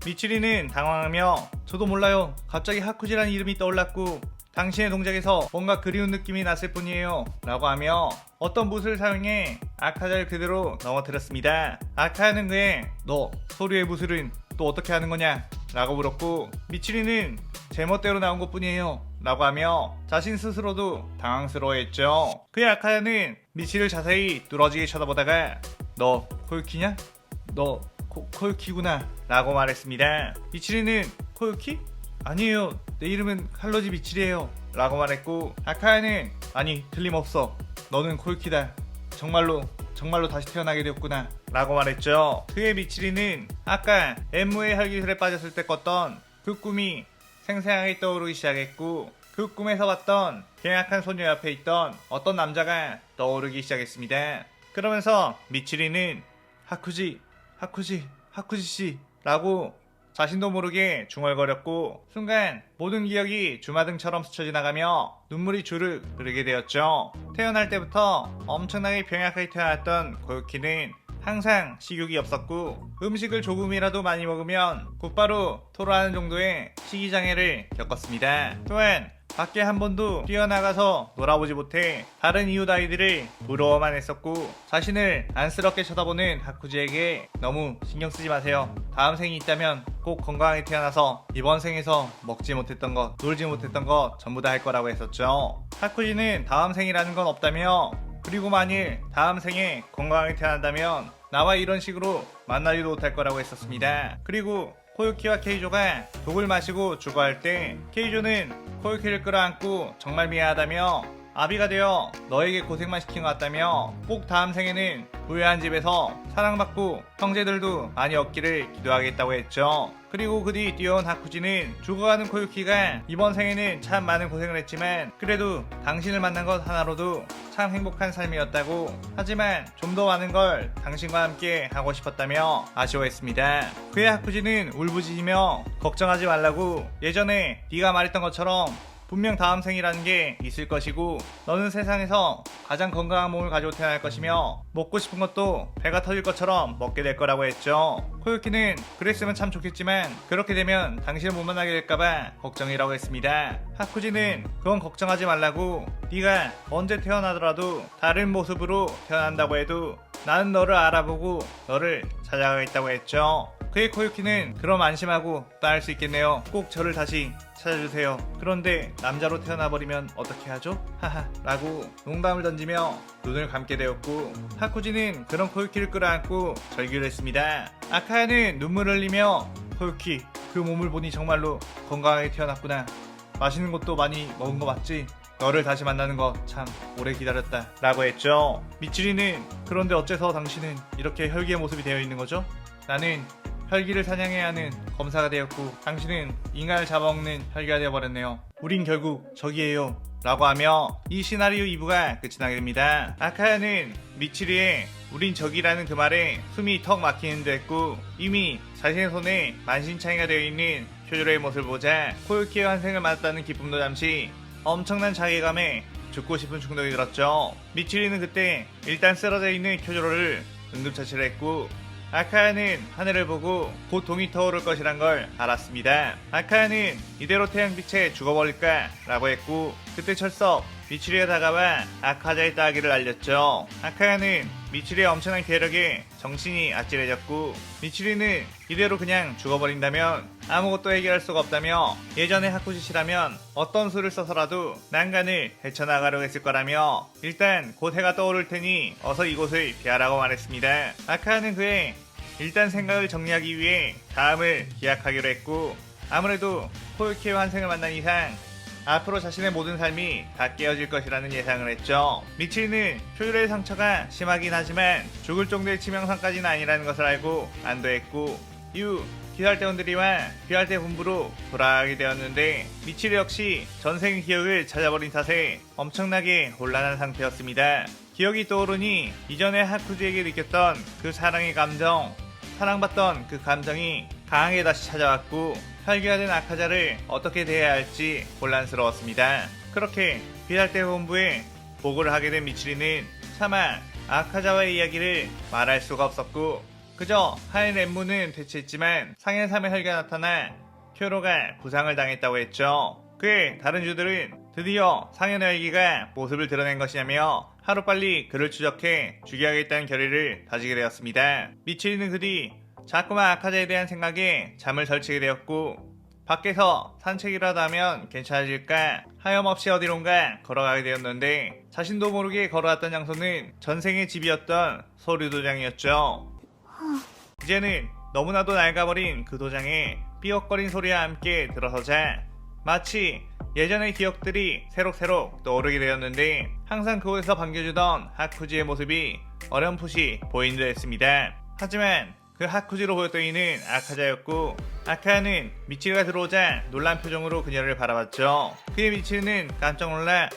미치리는 당황하며 저도 몰라요. 갑자기 하쿠지라는 이름이 떠올랐고 당신의 동작에서 뭔가 그리운 느낌이 났을 뿐이에요 라고 하며 어떤 붓을 사용해 아카자를 그대로 넘어뜨렸습니다. 아카야는 그의 너 소류의 무술은 또 어떻게 하는 거냐 라고 물었고 미치리는 제멋대로 나온 것 뿐이에요 라고 하며 자신 스스로도 당황스러워했죠. 그의 아카야는 미치를 자세히 뚫어지게 쳐다보다가 너 코유키냐? 너 코유키구나 라고 말했습니다. 미치리는 코유키? 아니에요. 내 이름은 칼로지 미치리예요 라고 말했고 아카야는 아니 틀림없어. 너는 코유키다. 정말로 다시 태어나게 되었구나 라고 말했죠. 그의 미치리는 아까 엠무의 혈기술에 빠졌을 때 꿨던 그 꿈이 생생하게 떠오르기 시작했고 그 꿈에서 봤던 계약한 소녀 옆에 있던 어떤 남자가 떠오르기 시작했습니다. 그러면서 미치리는 하쿠지 라고 자신도 모르게 중얼거렸고 순간 모든 기억이 주마등처럼 스쳐 지나가며 눈물이 주르륵 흐르게 되었죠. 태어날 때부터 엄청나게 병약하게 태어났던 고유키는 항상 식욕이 없었고 음식을 조금이라도 많이 먹으면 곧바로 토로하는 정도의 식이장애를 겪었습니다. 또한 밖에 한 번도 뛰어나가서 놀아보지 못해 다른 이웃 아이들을 부러워만 했었고 자신을 안쓰럽게 쳐다보는 하쿠지에게 너무 신경 쓰지 마세요. 다음 생이 있다면 꼭 건강하게 태어나서 이번 생에서 먹지 못했던 것, 놀지 못했던 것 전부 다 할 거라고 했었죠. 하쿠지는 다음 생이라는 건 없다며 그리고 만일 다음 생에 건강하게 태어난다면 나와 이런 식으로 만나지도 못할 거라고 했었습니다. 그리고 코유키와 케이조가 독을 마시고 죽어할 때 케이조는 코유키를 끌어안고 정말 미안하다며 아비가 되어 너에게 고생만 시킨 것 같다며 꼭 다음 생에는 부유한 집에서 사랑받고 형제들도 많이 얻기를 기도하겠다고 했죠. 그리고 그 뒤 뛰어온 하쿠지는 죽어가는 코유키가 이번 생에는 참 많은 고생을 했지만 그래도 당신을 만난 것 하나로도 참 행복한 삶이었다고 하지만 좀 더 많은 걸 당신과 함께 하고 싶었다며 아쉬워했습니다. 그의 하쿠지는 울부짖으며 걱정하지 말라고 예전에 네가 말했던 것처럼 분명 다음 생이라는 게 있을 것이고 너는 세상에서 가장 건강한 몸을 가지고 태어날 것이며 먹고 싶은 것도 배가 터질 것처럼 먹게 될 거라고 했죠. 코유키는 그랬으면 참 좋겠지만 그렇게 되면 당신을 못 만나게 될까봐 걱정이라고 했습니다. 하쿠지는 그건 걱정하지 말라고 네가 언제 태어나더라도 다른 모습으로 태어난다고 해도 나는 너를 알아보고 너를 찾아가겠다고 했죠. 그의 코유키는 그럼 안심하고 떠날 수 있겠네요. 꼭 저를 다시 찾아주세요. 그런데 남자로 태어나버리면 어떻게 하죠? 하하 라고 농담을 던지며 눈을 감게 되었고 하쿠지는 그런 코유키를 끌어안고 절규를 했습니다. 아카야는 눈물을 흘리며 코유키 그 몸을 보니 정말로 건강하게 태어났구나. 맛있는 것도 많이 먹은 거 맞지? 너를 다시 만나는 거 참 오래 기다렸다 라고 했죠. 미치리는 그런데 어째서 당신은 이렇게 혈기의 모습이 되어 있는 거죠? 나는 혈기를 사냥해야 하는 검사가 되었고 당신은 인간을 잡아먹는 혈기가 되어버렸네요. 우린 결국 적이에요 라고 하며 이 시나리오 2부가 끝이 나게 됩니다. 아카야는 미치리의 우린 적이라는 그 말에 숨이 턱 막히는 듯 했고 이미 자신의 손에 만신창이가 되어 있는 쿄조로의 모습을 보자 코유키의 환생을 맞았다는 기쁨도 잠시 엄청난 자괴감에 죽고 싶은 충동이 들었죠. 미치리는 그때 일단 쓰러져 있는 쿄조로를 응급처치를 했고 아카야는 하늘을 보고 곧 동이 터오를 것이란 걸 알았습니다. 아카야는 이대로 태양빛에 죽어버릴까 라고 했고 그때 철석 미치리가 다가와 아카자의 따기를 알렸죠. 아카야는 미치리의 엄청난 괴력에 정신이 아찔해졌고 미치리는 이대로 그냥 죽어버린다면 아무것도 해결할 수가 없다며 예전의 하쿠지시라면 어떤 수를 써서라도 난간을 헤쳐나가려고 했을 거라며 일단 곧 해가 떠오를 테니 어서 이곳을 피하라고 말했습니다. 아카야는 그의 일단 생각을 정리하기 위해 다음을 기약하기로 했고 아무래도 코유키의 환생을 만난 이상 앞으로 자신의 모든 삶이 다 깨어질 것이라는 예상을 했죠. 미치리는 쿄조로의 상처가 심하긴 하지만 죽을 정도의 치명상까지는 아니라는 것을 알고 안도했고 이후 귀할대원들이와 귀할대 본부로 돌아가게 되었는데 미치리 역시 전생 기억을 찾아버린 탓에 엄청나게 곤란한 상태였습니다. 기억이 떠오르니 이전에 하쿠지에게 느꼈던 그 사랑의 감정, 사랑받던 그 감정이 강하게 다시 찾아왔고 혈기가 된 아카자를 어떻게 대해야 할지 혼란스러웠습니다. 그렇게 귀할대 본부에 보고를 하게 된 미치리는 차마 아카자와의 이야기를 말할 수가 없었고 그저 하얀 랩무는 대체했지만 상해 3의 혈기가 나타나 쿄로가 부상을 당했다고 했죠. 그의 다른 주들은 드디어 상현의 혈기가 모습을 드러낸 것이냐며 하루빨리 그를 추적해 죽여야겠다는 결의를 다지게 되었습니다. 미치리는 그 뒤 자꾸만 아카자에 대한 생각에 잠을 설치게 되었고 밖에서 산책이라도 하면 괜찮아질까 하염없이 어디론가 걸어가게 되었는데 자신도 모르게 걸어왔던 장소는 전생의 집이었던 소류도장이었죠. 이제는 너무나도 낡아버린 그 도장에 삐걱거린 소리와 함께 들어서자 마치 예전의 기억들이 새록새록 떠오르게 되었는데 항상 그곳에서 반겨주던 하쿠지의 모습이 어렴풋이 보이는 듯 했습니다. 하지만 그 하쿠지로 보였던 이는 아카자였고 아카야는 미치리가 들어오자 놀란 표정으로 그녀를 바라봤죠. 그의 미치리는 깜짝 놀라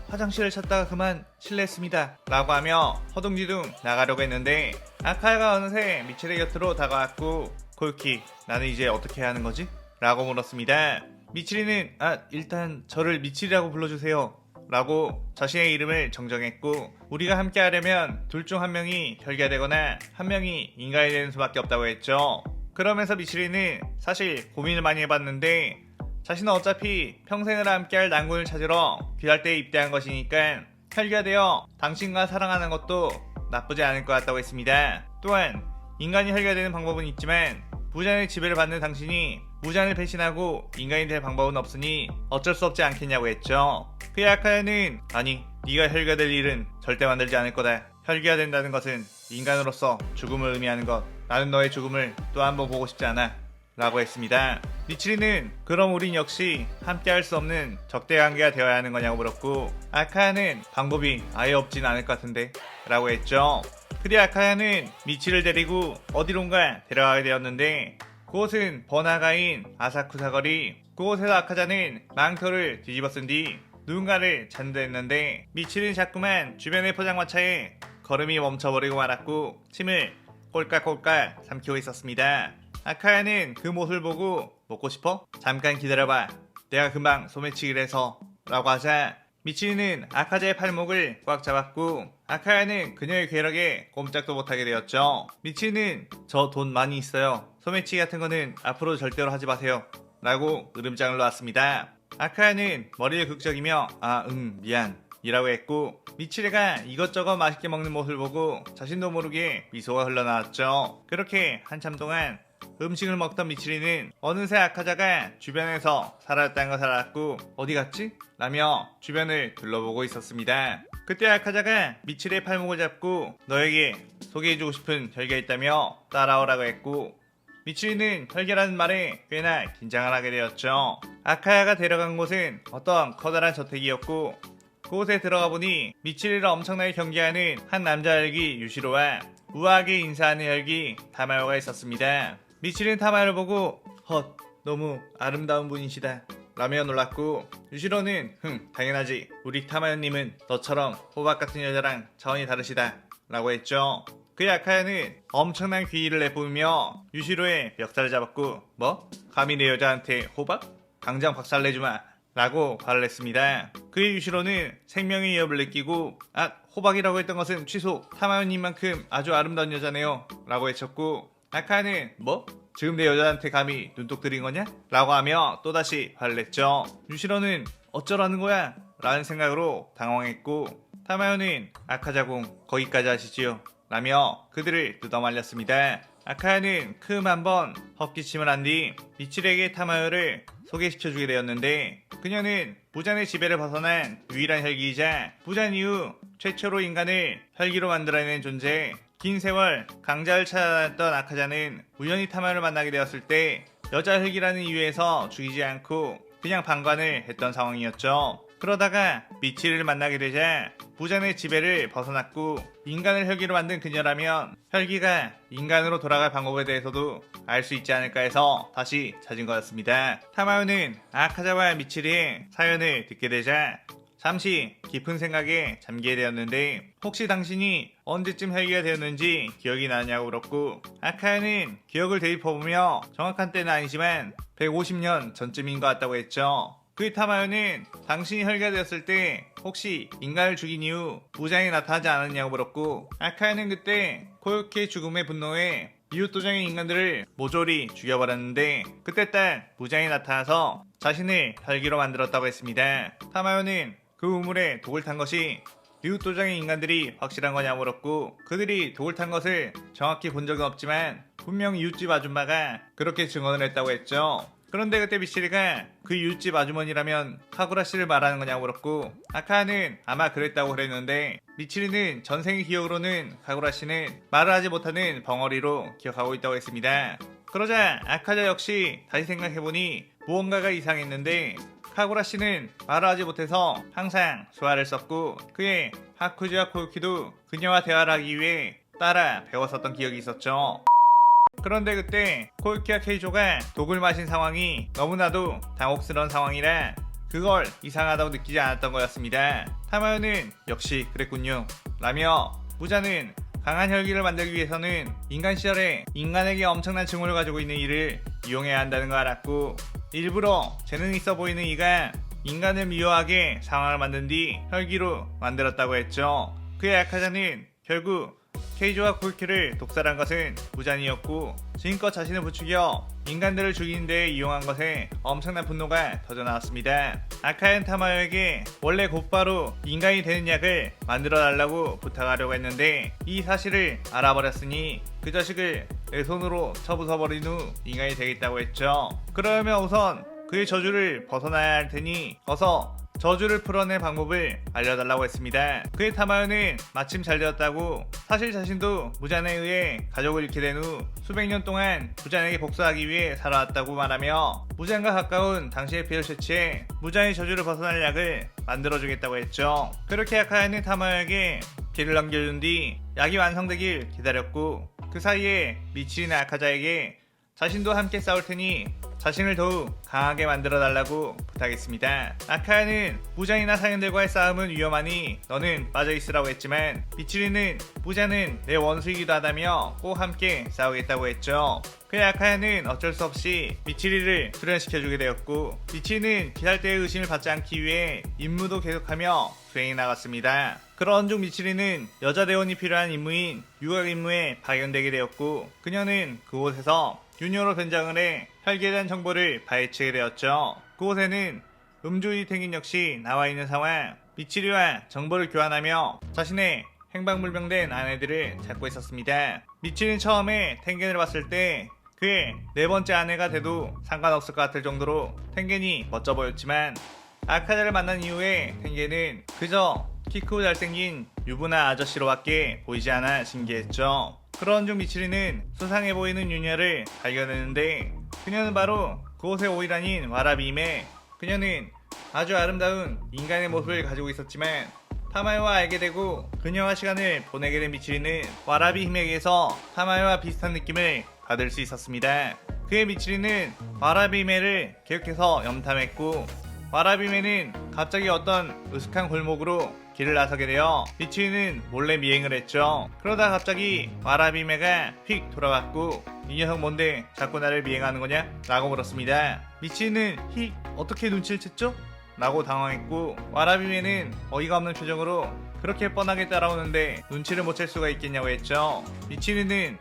화장실을 찾다가 그만 실례했습니다 라고 하며 허둥지둥 나가려고 했는데 아카야가 어느새 미치리 곁으로 다가왔고 코유키 나는 이제 어떻게 해야 하는 거지? 라고 물었습니다. 미치리는 일단 저를 미치리라고 불러주세요 라고 자신의 이름을 정정했고 우리가 함께 하려면 둘 중 한 명이 혈기가 되거나 한 명이 인간이 되는 수밖에 없다고 했죠. 그러면서 미치리는 사실 고민을 많이 해봤는데 자신은 어차피 평생을 함께할 난군을 찾으러 귀할대에 입대한 것이니까 혈기가 되어 당신과 사랑하는 것도 나쁘지 않을 것 같다고 했습니다. 또한 인간이 혈기가 되는 방법은 있지만 무잔의 지배를 받는 당신이 무잔을 배신하고 인간이 될 방법은 없으니 어쩔 수 없지 않겠냐고 했죠. 그의 아카야는 아니 네가 혈기가 될 일은 절대 만들지 않을 거다. 혈기가 된다는 것은 인간으로서 죽음을 의미하는 것. 나는 너의 죽음을 또 한 번 보고 싶지 않아 라고 했습니다. 미치리는 그럼 우린 역시 함께할 수 없는 적대관계가 되어야 하는 거냐고 물었고 아카야는 방법이 아예 없진 않을 것 같은데 라고 했죠. 그리 아카야는 미치를 데리고 어디론가 데려가게 되었는데 그곳은 번화가인 아사쿠사 거리. 그곳에서 아카자는 망토를 뒤집어 쓴 뒤 누군가를 찾는 데 했는데 미치는 자꾸만 주변의 포장마차에 걸음이 멈춰버리고 말았고 침을 꼴깍꼴깍 삼키고 있었습니다. 아카야는 그 모습을 보고 먹고 싶어? 잠깐 기다려봐. 내가 금방 소매치기를 해서 라고 하자 미치는 아카자의 팔목을 꽉 잡았고 아카야는 그녀의 괴력에 꼼짝도 못하게 되었죠. 미치는 저 돈 많이 있어요. 소매치기 같은 거는 앞으로 절대로 하지 마세요 라고 으름장을 놓았습니다. 아카야는 머리를 극적이며 미안 이라고 했고 미치레가 이것저것 맛있게 먹는 모습을 보고 자신도 모르게 미소가 흘러나왔죠. 그렇게 한참 동안 음식을 먹던 미치리는 어느새 아카자가 주변에서 사라졌다는 것을 알았고 어디 갔지? 라며 주변을 둘러보고 있었습니다. 그때 아카자가 미치리의 팔목을 잡고 너에게 소개해주고 싶은 혈기가 있다며 따라오라고 했고 미치리는 혈기라는 말에 꽤나 긴장을 하게 되었죠. 아카야가 데려간 곳은 어떤 커다란 저택이었고 그곳에 들어가 보니 미치리를 엄청나게 경계하는 한 남자 혈기 유시로와 우아하게 인사하는 혈기 다마요가 있었습니다. 미치린 타마야를 보고 헛 너무 아름다운 분이시다 라며 놀랐고, 유시로는 당연하지, 우리 타마야님은 너처럼 호박 같은 여자랑 차원이 다르시다 라고 했죠. 그의 아카야는 엄청난 귀의를 내뿜으며 유시로의 멱살을 잡았고, 뭐? 감히 내 여자한테 호박? 당장 박살내주마 라고 화를 냈습니다. 그의 유시로는 생명의 위협을 느끼고, 호박이라고 했던 것은 취소, 타마요님만큼 아주 아름다운 여자네요 라고 외쳤고, 아카야는 뭐? 지금 내 여자한테 감히 눈독 들인 거냐? 라고 하며 또다시 화를 냈죠. 유시로는 어쩌라는 거야? 라는 생각으로 당황했고, 타마요는 아카자공 거기까지 하시지요 라며 그들을 뜯어말렸습니다. 아카야는 큼 한번 헛기침을 한 뒤 미치리에게 타마요를 소개시켜주게 되었는데, 그녀는 무잔의 지배를 벗어난 유일한 혈기이자 무잔 이후 최초로 인간을 혈기로 만들어낸 존재, 긴 세월 강자를 찾아다녔던 아카자는 우연히 타마요를 만나게 되었을 때 여자 혈기라는 이유에서 죽이지 않고 그냥 방관을 했던 상황이었죠. 그러다가 미치리를 만나게 되자 무잔의 지배를 벗어났고 인간을 혈기로 만든 그녀라면 혈기가 인간으로 돌아갈 방법에 대해서도 알 수 있지 않을까 해서 다시 찾은 거였습니다. 타마요는 아카자와 미치리의 사연을 듣게 되자 잠시 깊은 생각에 잠기게 되었는데, 혹시 당신이 언제쯤 혈기가 되었는지 기억이 나냐고 물었고, 아카야는 기억을 되짚어보며 정확한 때는 아니지만 150년 전쯤인 것 같다고 했죠. 그 타마요는 당신이 혈기가 되었을 때 혹시 인간을 죽인 이후 무장이 나타나지 않았냐고 물었고, 아카야는 그때 코요키의 죽음의 분노에 이웃도장의 인간들을 모조리 죽여버렸는데 그때 딱 무장이 나타나서 자신을 혈기로 만들었다고 했습니다. 타마요는 그 우물에 독을 탄 것이 이웃도장의 인간들이 확실한 거냐고 물었고, 그들이 독을 탄 것을 정확히 본 적은 없지만 분명 이웃집 아줌마가 그렇게 증언을 했다고 했죠. 그런데 그때 미치리가 그 이웃집 아주머니라면 카구라 씨를 말하는 거냐고 물었고, 아카야는 아마 그랬다고 그랬는데, 미치리는 전생의 기억으로는 카구라 씨는 말을 하지 못하는 벙어리로 기억하고 있다고 했습니다. 그러자 아카자 역시 다시 생각해보니 무언가가 이상했는데, 카구라 씨는 말을 하지 못해서 항상 수화를 썼고 그의 하쿠지와 코유키도 그녀와 대화를 하기 위해 따라 배웠었던 기억이 있었죠. 그런데 그때 코유키와 케이조가 독을 마신 상황이 너무나도 당혹스러운 상황이라 그걸 이상하다고 느끼지 않았던 거였습니다. 타마요는 역시 그랬군요 라며, 무자는 강한 혈기를 만들기 위해서는 인간 시절에 인간에게 엄청난 증오를 가지고 있는 이를 이용해야 한다는 걸 알았고, 일부러 재능 있어 보이는 이가 인간을 미워하게 상황을 만든 뒤 혈기로 만들었다고 했죠. 그의 아카자는 결국 케이조와 코유키를 독살한 것은 무잔이었고, 지금껏 자신을 부추겨 인간들을 죽이는 데 이용한 것에 엄청난 분노가 터져나왔습니다. 아카야는 타마요에게 원래 곧바로 인간이 되는 약을 만들어 달라고 부탁하려고 했는데, 이 사실을 알아버렸으니 그 자식을 내 손으로 쳐부숴버린 후 인간이 되겠다고 했죠. 그러면 우선 그의 저주를 벗어나야 할 테니 어서 저주를 풀어낼 방법을 알려달라고 했습니다. 그의 타마요는 마침 잘 되었다고 사실 자신도 무잔에 의해 가족을 잃게 된 후 수백 년 동안 무잔에게 복수하기 위해 살아왔다고 말하며, 무잔과 가까운 당시의 피를 채취해 무잔의 저주를 벗어날 약을 만들어주겠다고 했죠. 그렇게 아카야는 타마요에게 피를 넘겨준 뒤 약이 완성되길 기다렸고, 그 사이에 미치리나 아카자에게 자신도 함께 싸울 테니 자신을 더욱 강하게 만들어달라고 부탁했습니다. 아카야는 무잔이나 사연들과의 싸움은 위험하니 너는 빠져있으라고 했지만, 미치리는 무잔은 내 원수이기도 하다며 꼭 함께 싸우겠다고 했죠. 그의 아카야는 어쩔 수 없이 미치리를 수련시켜주게 되었고, 미치리는 기할 때의 의심을 받지 않기 위해 임무도 계속하며 수행해 나갔습니다. 그런 중 미치리는 여자 대원이 필요한 임무인 유학 임무에 발견되게 되었고, 그녀는 그곳에서 유녀로 변장을 해 혈기에 대한 정보를 파헤치게 되었죠. 그곳에는 음주의 탱긴 역시 나와있는 상황, 미치리와 정보를 교환하며 자신의 행방불명된 아내들을 찾고 있었습니다. 미치리는 처음에 탱겐을 봤을 때 그의 네 번째 아내가 돼도 상관없을 것 같을 정도로 탱겐이 멋져 보였지만, 아카자를 만난 이후에 탱겐은 그저 키 크고 잘생긴 유부남 아저씨로밖에 보이지 않아 신기했죠. 그런 중 미치리는 수상해 보이는 유녀를 발견했는데, 그녀는 바로 그곳의 오일아닌 와라비임에, 그녀는 아주 아름다운 인간의 모습을 가지고 있었지만 타마요와 알게 되고 그녀와 시간을 보내게 된 미치리는 와라비 힘에게서 타마요와 비슷한 느낌을 받을 수 있었습니다. 그의 미치리는 와라비메를 계속해서 염탐했고 와라비메는 갑자기 어떤 으슥한 골목으로 길을 나서게 되어 미치리는 몰래 미행을 했죠. 그러다 갑자기 와라비메가 휙 돌아왔고 이 녀석 뭔데 자꾸 나를 미행하는 거냐? 라고 물었습니다. 미치리는 히 어떻게 눈치를 챘죠? 라고 당황했고 와라비메는 어이가 없는 표정으로 그렇게 뻔하게 따라오는데 눈치를 못 챌 수가 있겠냐고 했죠. 미치리는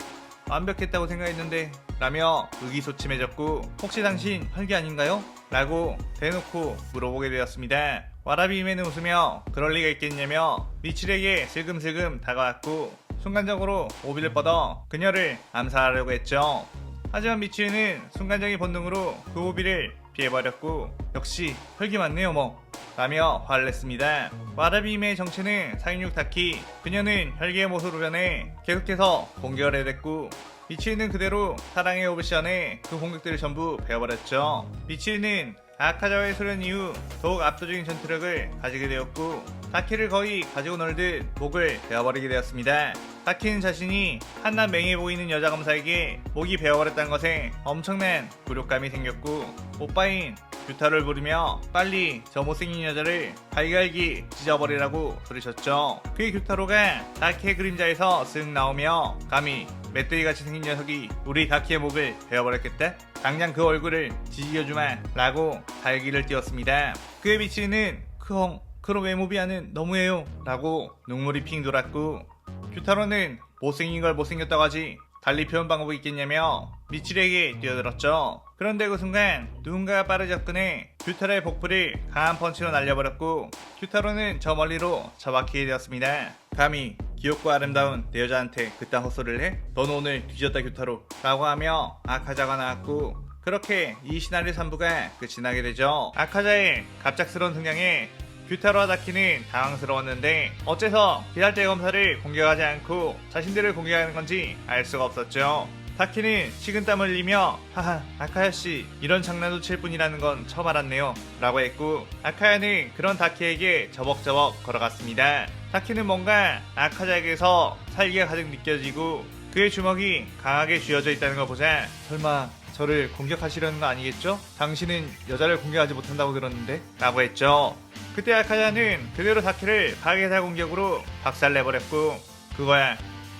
완벽했다고 생각했는데 라며 의기소침해졌고 혹시 당신 혈기 아닌가요? 라고 대놓고 물어보게 되었습니다. 와라비메는 웃으며 그럴 리가 있겠냐며 미치리에게 슬금슬금 다가왔고 순간적으로 오비를 뻗어 그녀를 암살하려고 했죠. 하지만 미치리는 순간적인 본능으로 그 오비를 피해버렸고 역시 혈기 맞네요 뭐 라며 화를 냈습니다. 와라비메의 정체는 상륙 다키, 그녀는 혈기의 모습으로 변해 계속해서 공격을 해댔고 미치리는 그대로 사랑의 오브션에 그 공격들을 전부 베어버렸죠. 미치리는 아카자와의 소련 이후 더욱 압도적인 전투력을 가지게 되었고 다키를 거의 가지고 놀듯 목을 베어버리게 되었습니다. 다키는 자신이 한낱 맹해 보이는 여자 검사에게 목이 베어버렸다는 것에 엄청난 굴욕감이 생겼고 오빠인 규타로를 부르며 빨리 저 못생긴 여자를 갈갈기 찢어버리라고 소리쳤죠. 그의 규타로가 다키의 그림자에서 쓱 나오며 감히 멧돼지같이 생긴 녀석이 우리 다키의 목을 베어버렸겠다? 당장 그 얼굴을 지지겨주마 라고 달기를 띄웠습니다. 그의 미치리는 그런 외모비하는 너무해요 라고 눈물이 핑 돌았고 규타로는 못생긴 걸 못생겼다고 하지 달리 표현 방법이 있겠냐며 미치리에게 뛰어들었죠. 그런데 그 순간 누군가가 빠르게 접근해 규타로의 복부를 강한 펀치로 날려버렸고 규타로는 저 멀리로 처박히게 되었습니다. 감히 귀엽고 아름다운 내 여자한테 그딴 헛소리를 해? 넌 오늘 뒤졌다 규타로 라고 하며 아카자가 나왔고 그렇게 이 시나리오 3부가 끝이 나게 되죠. 아카자의 갑작스러운 등장에 규타로와 다키는 당황스러웠는데 어째서 기살대 검사를 공격하지 않고 자신들을 공격하는 건지 알 수가 없었죠. 다키는 식은땀을 흘리며 하하 아카야씨 이런 장난도 칠 뿐이라는 건 처음 알았네요 라고 했고 아카야는 그런 다키에게 저벅저벅 걸어갔습니다. 다키는 뭔가 아카자에게서 살기가 가득 느껴지고 그의 주먹이 강하게 쥐어져 있다는 걸 보자 설마 저를 공격하시려는 거 아니겠죠? 당신은 여자를 공격하지 못한다고 들었는데 라고 했죠. 그때 아카자는 그대로 다키를 파괴사 공격으로 박살내버렸고 그거야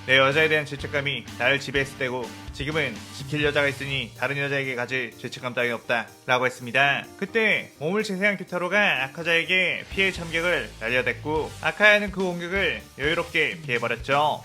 내 여자에 대한 죄책감이 나를 지배했을 때고 지금은 지킬 여자가 있으니 다른 여자에게 가질 죄책감 따위 없다 라고 했습니다. 그때 몸을 재세한 규타로가 아카자에게 피해 참격을 날려댔고 아카야는 그 공격을 여유롭게 피해버렸죠.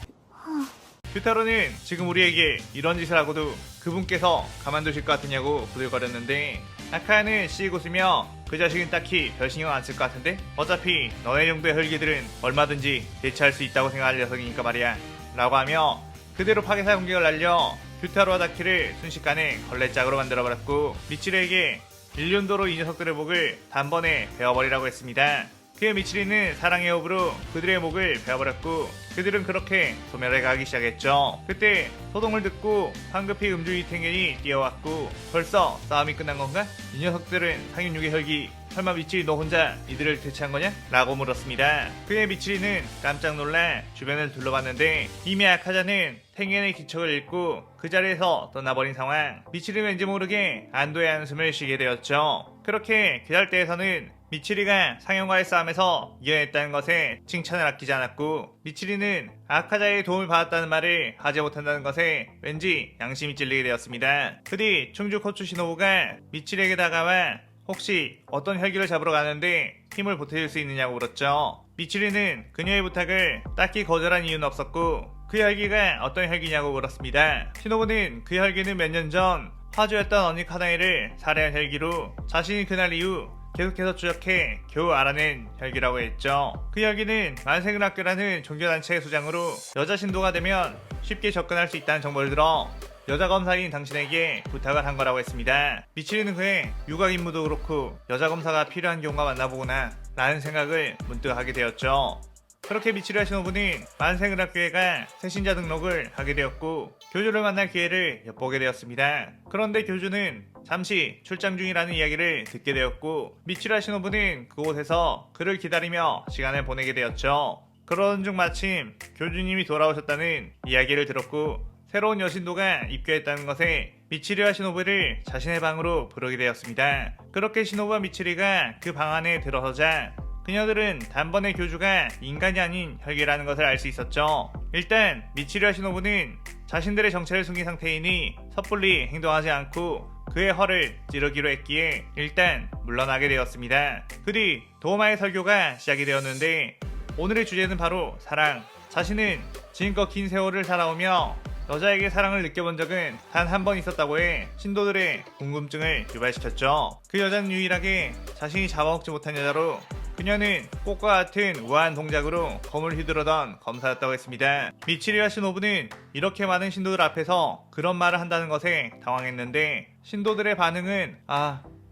규타로는 지금 우리에게 이런 짓을 하고도 그분께서 가만두실 것 같으냐고 부들거렸는데 아카야는 씩 웃으며 그 자식은 딱히 별 신경 안 쓸 것 같은데 어차피 너네 정도의 혈기들은 얼마든지 대처할 수 있다고 생각할 녀석이니까 말이야 라고 하며 그대로 파괴사 공격을 날려 규타로와 다키를 순식간에 걸레짝으로 만들어버렸고 미치리에게 일륜도로 이 녀석들의 목을 단번에 베어버리라고 했습니다. 그의 미치리는 사랑의 호흡으로 그들의 목을 베어버렸고 그들은 그렇게 소멸해 가기 시작했죠. 그때 소동을 듣고 황급히 음주이 탱겐이 뛰어왔고 벌써 싸움이 끝난 건가? 이 녀석들은 상윤육의 혈기 설마 미치리 너 혼자 이들을 대체한 거냐? 라고 물었습니다. 그의 미치리는 깜짝 놀라 주변을 둘러봤는데 이미 아카자는 탱겐의 기척을 잃고 그 자리에서 떠나버린 상황. 미치리는 왠지 모르게 안도의 한숨을 쉬게 되었죠. 그렇게 기다릴때에서는 미치리가 상현과의 싸움에서 이겨냈다는 것에 칭찬을 아끼지 않았고 미치리는 아카자의 도움을 받았다는 말을 하지 못한다는 것에 왠지 양심이 찔리게 되었습니다. 그뒤 충주 코츠 시노부가 미치리에게 다가와 혹시 어떤 혈기를 잡으러 가는데 힘을 보태줄 수 있느냐고 물었죠. 미치리는 그녀의 부탁을 딱히 거절한 이유는 없었고 그 혈기가 어떤 혈기냐고 물었습니다. 시노부는 그 혈기는 몇 년 전 화주였던 언니 카나이를 살해한 혈기로 자신이 그날 이후 계속해서 추적해 겨우 알아낸 혈기라고 했죠. 그 혈기는 만세근학교라는 종교단체의 수장으로 여자 신도가 되면 쉽게 접근할 수 있다는 정보를 들어 여자 검사인 당신에게 부탁을 한 거라고 했습니다. 미치리는 그의 유각 임무도 그렇고 여자 검사가 필요한 경우가 많나보구나 라는 생각을 문득 하게 되었죠. 그렇게 미치리와 시노부는 만세근학교회가 새신자 등록을 하게 되었고 교주를 만날 기회를 엿보게 되었습니다. 그런데 교주는 잠시 출장 중이라는 이야기를 듣게 되었고 미치리와 시노부는 그곳에서 그를 기다리며 시간을 보내게 되었죠. 그러던 중 마침 교주님이 돌아오셨다는 이야기를 들었고 새로운 여신도가 입교했다는 것에 미치리와 시노부를 자신의 방으로 부르게 되었습니다. 그렇게 시노부와 미치리가 그 방 안에 들어서자 그녀들은 단번에 교주가 인간이 아닌 혈기라는 것을 알 수 있었죠. 일단 미치리와 시노부는 자신들의 정체를 숨긴 상태이니 섣불리 행동하지 않고 그의 허를 찌르기로 했기에 일단 물러나게 되었습니다. 그 뒤 도마의 설교가 시작이 되었는데 오늘의 주제는 바로 사랑. 자신은 지금껏 긴 세월을 살아오며 여자에게 사랑을 느껴본 적은 단 한 번 있었다고 해 신도들의 궁금증을 유발시켰죠. 그 여자는 유일하게 자신이 잡아먹지 못한 여자로 그녀는 꽃과 같은 우아한 동작으로 검을 휘두르던 검사였다고 했습니다. 미치리와 시노부는 이렇게 많은 신도들 앞에서 그런 말을 한다는 것에 당황했는데 신도들의 반응은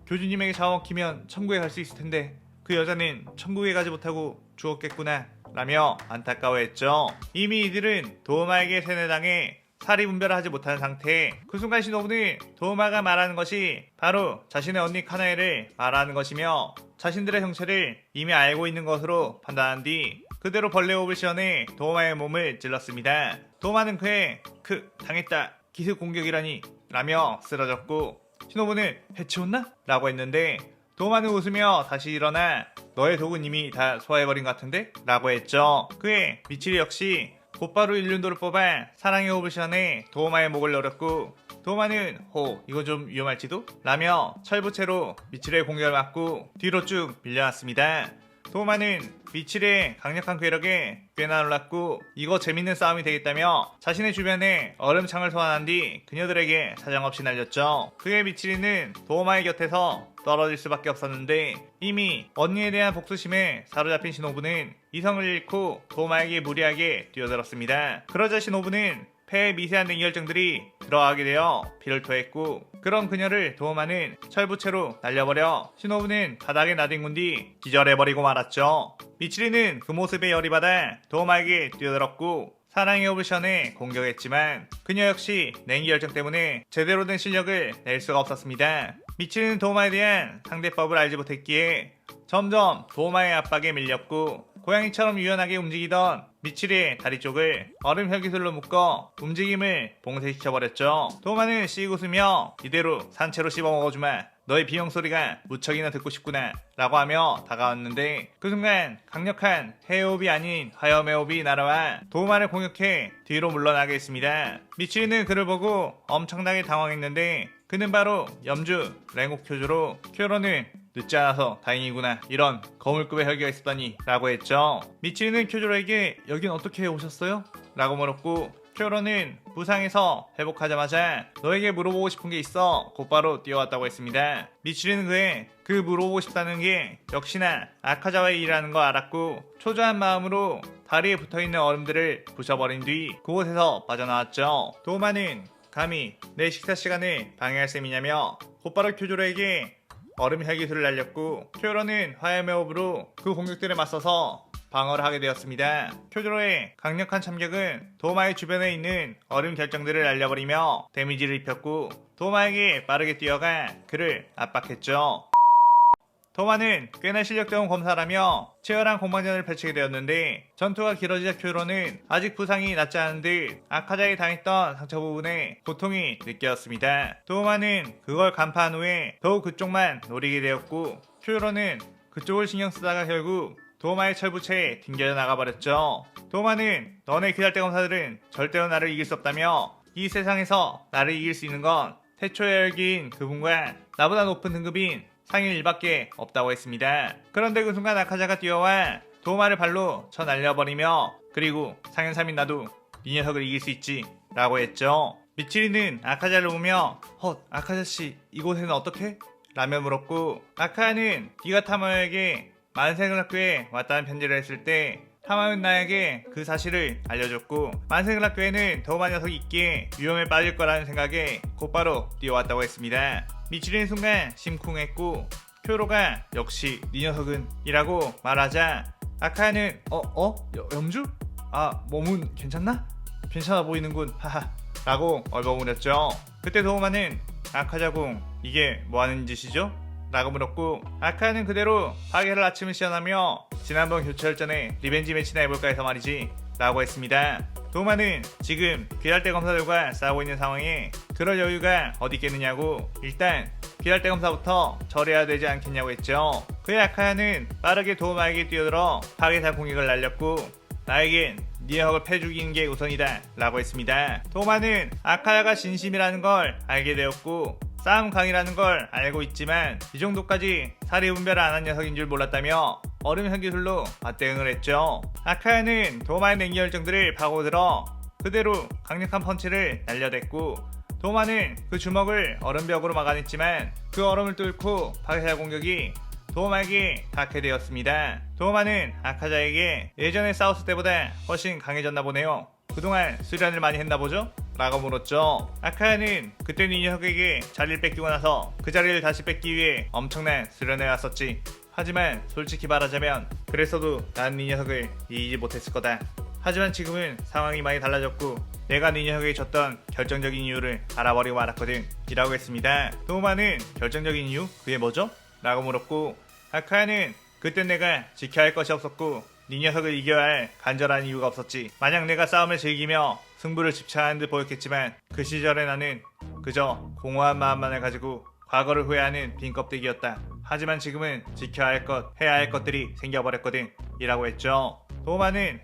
교주님에게 잡아먹히면 천국에 갈 수 있을 텐데 그 여자는 천국에 가지 못하고 죽었겠구나 라며 안타까워했죠. 이미 이들은 도마에게 세뇌당해 사리 분별을 하지 못하는 상태. 그 순간 시노부는 도마가 말하는 것이 바로 자신의 언니 카나에를 말하는 것이며 자신들의 정체를 이미 알고 있는 것으로 판단한 뒤 그대로 벌레호흡을 시원해 도마의 몸을 찔렀습니다. 도마는 그의 당했다 기습 공격이라니 라며 쓰러졌고 시노부는 해치웠나? 라고 했는데 도마는 웃으며 다시 일어나 너의 독은 이미 다 소화해버린 것 같은데? 라고 했죠. 그의 미치리 역시 곧바로 일륜도를 뽑아 사랑의 호흡을 시원해 도마의 목을 노렸고 도마는 이거 좀 위험할지도? 라며 철부채로 미치리의 공격을 막고 뒤로 쭉 밀려났습니다. 도마는 미치리의 강력한 괴력에 꽤나 놀랐고 이거 재밌는 싸움이 되겠다며 자신의 주변에 얼음창을 소환한 뒤 그녀들에게 사정없이 날렸죠. 그의 미치리는 도마의 곁에서 떨어질 수밖에 없었는데 이미 언니에 대한 복수심에 사로잡힌 시노부는 이성을 잃고 도마에게 무리하게 뛰어들었습니다. 그러자 시노부는 폐에 미세한 냉혈정들이 들어가게 되어 피를 토했고 그런 그녀를 도마는 철부채로 날려버려 시노부는 바닥에 나뒹군 뒤 기절해버리고 말았죠. 미치리는 그 모습에 열이 받아 도마에게 뛰어들었고 사랑의 오브션에 공격했지만 그녀 역시 냉기 열정 때문에 제대로 된 실력을 낼 수가 없었습니다. 미치리는 도마에 대한 상대법을 알지 못했기에 점점 도마의 압박에 밀렸고 고양이처럼 유연하게 움직이던 미치리의 다리 쪽을 얼음 혈기술로 묶어 움직임을 봉쇄시켜버렸죠. 도마는 씩 웃으며 이대로 산채로 씹어먹어주마 너의 비명 소리가 무척이나 듣고 싶구나 라고 하며 다가왔는데 그 순간 강력한 해호흡이 아닌 화염해호흡이 날아와 도마를 공격해 뒤로 물러나게 했습니다. 미치리는 그를 보고 엄청나게 당황했는데 그는 바로 염주 랭옥 교주로 쿄로는 늦지 않아서 다행이구나 이런 거물급의 혈기가 있었다니 라고 했죠. 미치리는 쿄조로에게 여긴 어떻게 오셨어요? 라고 물었고 쿄로는 부상에서 회복하자마자 너에게 물어보고 싶은 게 있어 곧바로 뛰어왔다고 했습니다. 미치리는 그의 물어보고 싶다는 게 역시나 아카자와의 일이라는 거 알았고 초조한 마음으로 다리에 붙어있는 얼음들을 부셔버린 뒤 그곳에서 빠져나왔죠. 도마는 감히 내 식사 시간을 방해할 셈이냐며 곧바로 쿄조로에게 얼음 혈기술을 날렸고 쿄로는 화염의 호흡으로 그 공격들에 맞서서 방어를 하게 되었습니다. 쿄조로의 강력한 참격은 도마의 주변에 있는 얼음 결정들을 날려버리며 데미지를 입혔고 도마에게 빠르게 뛰어가 그를 압박했죠. 도마는 꽤나 실력 좋은 검사라며 치열한 공방전을 펼치게 되었는데 전투가 길어지자 쿄로는 아직 부상이 낫지 않은 듯 아카자에 당했던 상처 부분에 고통이 느껴졌습니다. 도마는 그걸 간파한 후에 더욱 그쪽만 노리게 되었고 쿄로는 그쪽을 신경 쓰다가 결국 도마의 철부채에 튕겨져 나가버렸죠. 도마는 너네 기다대 검사들은 절대로 나를 이길 수 없다며 이 세상에서 나를 이길 수 있는 건 태초의 열기인 그분과 나보다 높은 등급인 상일 1밖에 없다고 했습니다. 그런데 그 순간 아카자가 뛰어와 도마를 발로 쳐 날려버리며 그리고 상현 3인 나도 이 녀석을 이길 수 있지 라고 했죠. 미치리는 아카자를 보며 아카자씨 이곳에는 어떻게? 라며 물었고 아카는 네가 타마요에게 만세글학교에 왔다는 편지를 했을 때 타마요는 나에게 그 사실을 알려줬고 만세글학교에는 도마 녀석이 있기에 위험에 빠질 거라는 생각에 곧바로 뛰어왔다고 했습니다. 미치리는 순간 심쿵했고 쿄로가 역시 네 녀석은 이라고 말하자 아카야는 염주? 몸은 괜찮나? 괜찮아 보이는군 하하 라고 얼버무렸죠. 그때 도우마는 아카자궁 이게 뭐하는 짓이죠? 라고 물었고 아카야는 그대로 파괴를 아침을 시연하며 지난번 교체혈전에 리벤지 매치나 해볼까 해서 말이지 라고 했습니다. 도마는 지금 귀할대 검사들과 싸우고 있는 상황에 그럴 여유가 어디 있겠느냐고 일단 귀할대 검사부터 처리해야 되지 않겠냐고 했죠. 그의 아카야는 빠르게 도마에게 뛰어들어 파괴사 공격을 날렸고 나에겐 네 녀석을 패 죽이는 게 우선이다 라고 했습니다. 도마는 아카야가 진심이라는 걸 알게 되었고 싸움 강이라는 걸 알고 있지만 이 정도까지 사리 분별을 안 한 녀석인 줄 몰랐다며 얼음 현기술로 맞대응을 했죠. 아카야는 도마의 냉기 열정들을 파고들어 그대로 강력한 펀치를 날려댔고 도마는 그 주먹을 얼음벽으로 막아냈지만 그 얼음을 뚫고 파괴사 공격이 도마에게 닿게 되었습니다. 도마는 아카자에게 예전에 싸웠을 때보다 훨씬 강해졌나 보네요. 그동안 수련을 많이 했나 보죠? 라고 물었죠. 아카야는 그때는 이 녀석에게 자리를 뺏기고 나서 그 자리를 다시 뺏기 위해 엄청난 수련을 해왔었지. 하지만 솔직히 말하자면 그랬어도 난 이 녀석을 이기지 못했을 거다. 하지만 지금은 상황이 많이 달라졌고 내가 네 녀석에게 졌던 결정적인 이유를 알아버리고 말았거든 이라고 했습니다. 도마는 결정적인 이유? 그게 뭐죠? 라고 물었고 아카야는 그땐 내가 지켜야 할 것이 없었고 네 녀석을 이겨야 할 간절한 이유가 없었지. 만약 내가 싸움을 즐기며 승부를 집착하는 듯 보였겠지만 그 시절에 나는 그저 공허한 마음만을 가지고 과거를 후회하는 빈 껍데기였다. 하지만 지금은 지켜야 할 것, 해야 할 것들이 생겨버렸거든 이라고 했죠. 도마는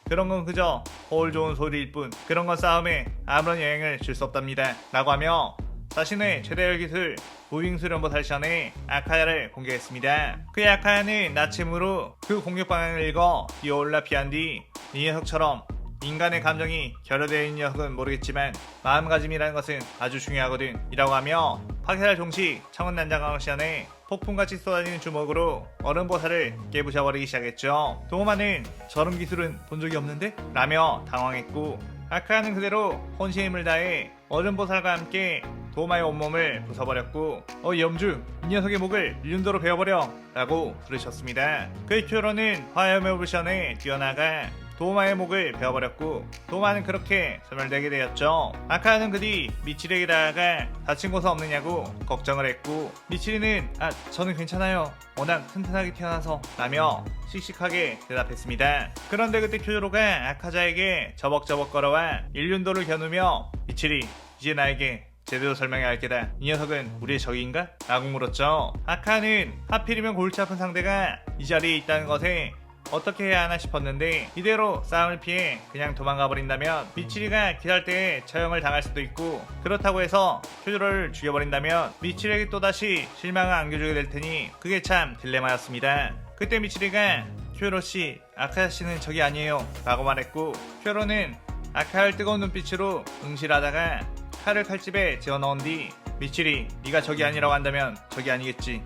그런 건 그저 호울 좋은 소리일 뿐 그런 건 싸움에 아무런 영향을 줄 수 없답니다 라고 하며 자신의 최대열 기술 무빙 수련보 탈션에 아카야를 공격했습니다. 그의 아카야는 나침으로 그 공격 방향을 읽어 뛰어올라 피한 뒤 이 녀석처럼 인간의 감정이 결여되어 있는 녀석은 모르겠지만 마음가짐이라는 것은 아주 중요하거든 이라고 하며 파괴살 종식 청원난장강을 시안에 폭풍같이 쏟아지는 주먹으로 얼음보살을 깨부셔버리기 시작했죠. 도마는 저런 기술은 본 적이 없는데? 라며 당황했고 아카야는 그대로 혼신의 힘을 다해 얼음보살과 함께 도마의 온몸을 부숴버렸고 염주 이 녀석의 목을 일륜도로 베어버려 라고 부르셨습니다. 그의 큐로는 화염의 오브션에 뛰어나가 도마의 목을 베어버렸고 도마는 그렇게 소멸되게 되었죠. 아카야는 그 뒤 미치리에게 다가가 다친 곳은 없느냐고 걱정을 했고 미치리는 저는 괜찮아요. 워낙 튼튼하게 태어나서 라며 씩씩하게 대답했습니다. 그런데 그때 큐조로가 아카자에게 저벅저벅 걸어와 일륜도를 겨누며 미치리 이제 나에게 제대로 설명해야 할 게다. 이 녀석은 우리의 적인가? 라고 물었죠. 아카는 하필이면 골치 아픈 상대가 이 자리에 있다는 것에 어떻게 해야 하나 싶었는데 이대로 싸움을 피해 그냥 도망가 버린다면 미치리가 기다릴 때에 처형을 당할 수도 있고 그렇다고 해서 큐조로를 죽여버린다면 미치리에게 또다시 실망을 안겨주게 될 테니 그게 참 딜레마였습니다. 그때 미치리가 큐조로씨 아카야씨는 적이 아니에요 라고 말했고 큐조로는 아카야를 뜨거운 눈빛으로 응실하다가 칼을 칼집에 집어넣은 뒤 미치리 네가 적이 아니라고 한다면 적이 아니겠지.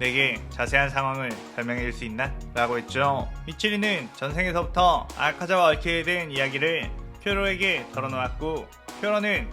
내게 자세한 상황을 설명해 줄 수 있나? 라고 했죠. 미치리는 전생에서부터 아카자와 얽히게 된 이야기를 큐로에게 털어놓았고 큐로는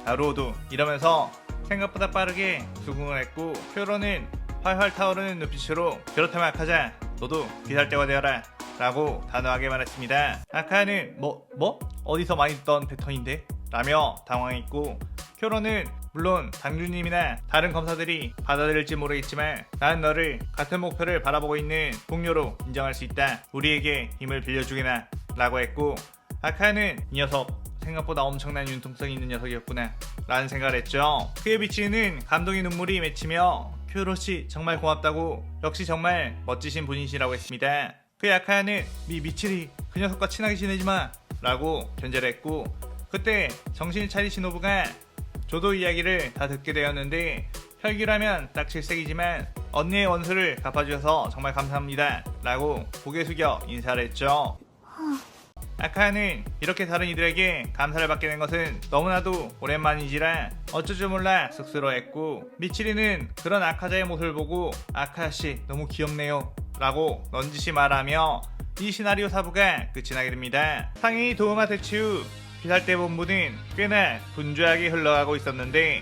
나루오도 이러면서 생각보다 빠르게 수긍을 했고 큐로는 활활 타오르는 눈빛으로 그렇다면 아카자 너도 귀살대가 되어라 라고 단호하게 말했습니다. 아카야는 뭐? 어디서 많이 듣던 패턴인데? 라며 당황했고 큐로는 물론 당주님이나 다른 검사들이 받아들일지 모르겠지만 나는 너를 같은 목표를 바라보고 있는 동료로 인정할 수 있다. 우리에게 힘을 빌려주게나 라고 했고 아카야는 이 녀석 생각보다 엄청난 융통성이 있는 녀석이었구나 라는 생각을 했죠. 그의 비치는 감동의 눈물이 맺히며 큐로씨 정말 고맙다고 역시 정말 멋지신 분이시라고 했습니다. 그의 아카야는 미치리 그 녀석과 친하게 지내지마 라고 견제를 했고 그때 정신을 차리신 노부가 저도 이야기를 다 듣게 되었는데 혈기라면 딱 7색이지만 언니의 원수를 갚아주셔서 정말 감사합니다 라고 고개 숙여 인사를 했죠. 아카야는 이렇게 다른 이들에게 감사를 받게 된 것은 너무나도 오랜만이지라 어쩔 줄 몰라 쑥스러워했고 미치리는 그런 아카자의 모습을 보고 아카야씨 너무 귀엽네요 라고 넌지시 말하며 이 시나리오 4부가 끝이 나게 됩니다. 상인이 도우마 대치 후 귀살대 본부는 꽤나 분주하게 흘러가고 있었는데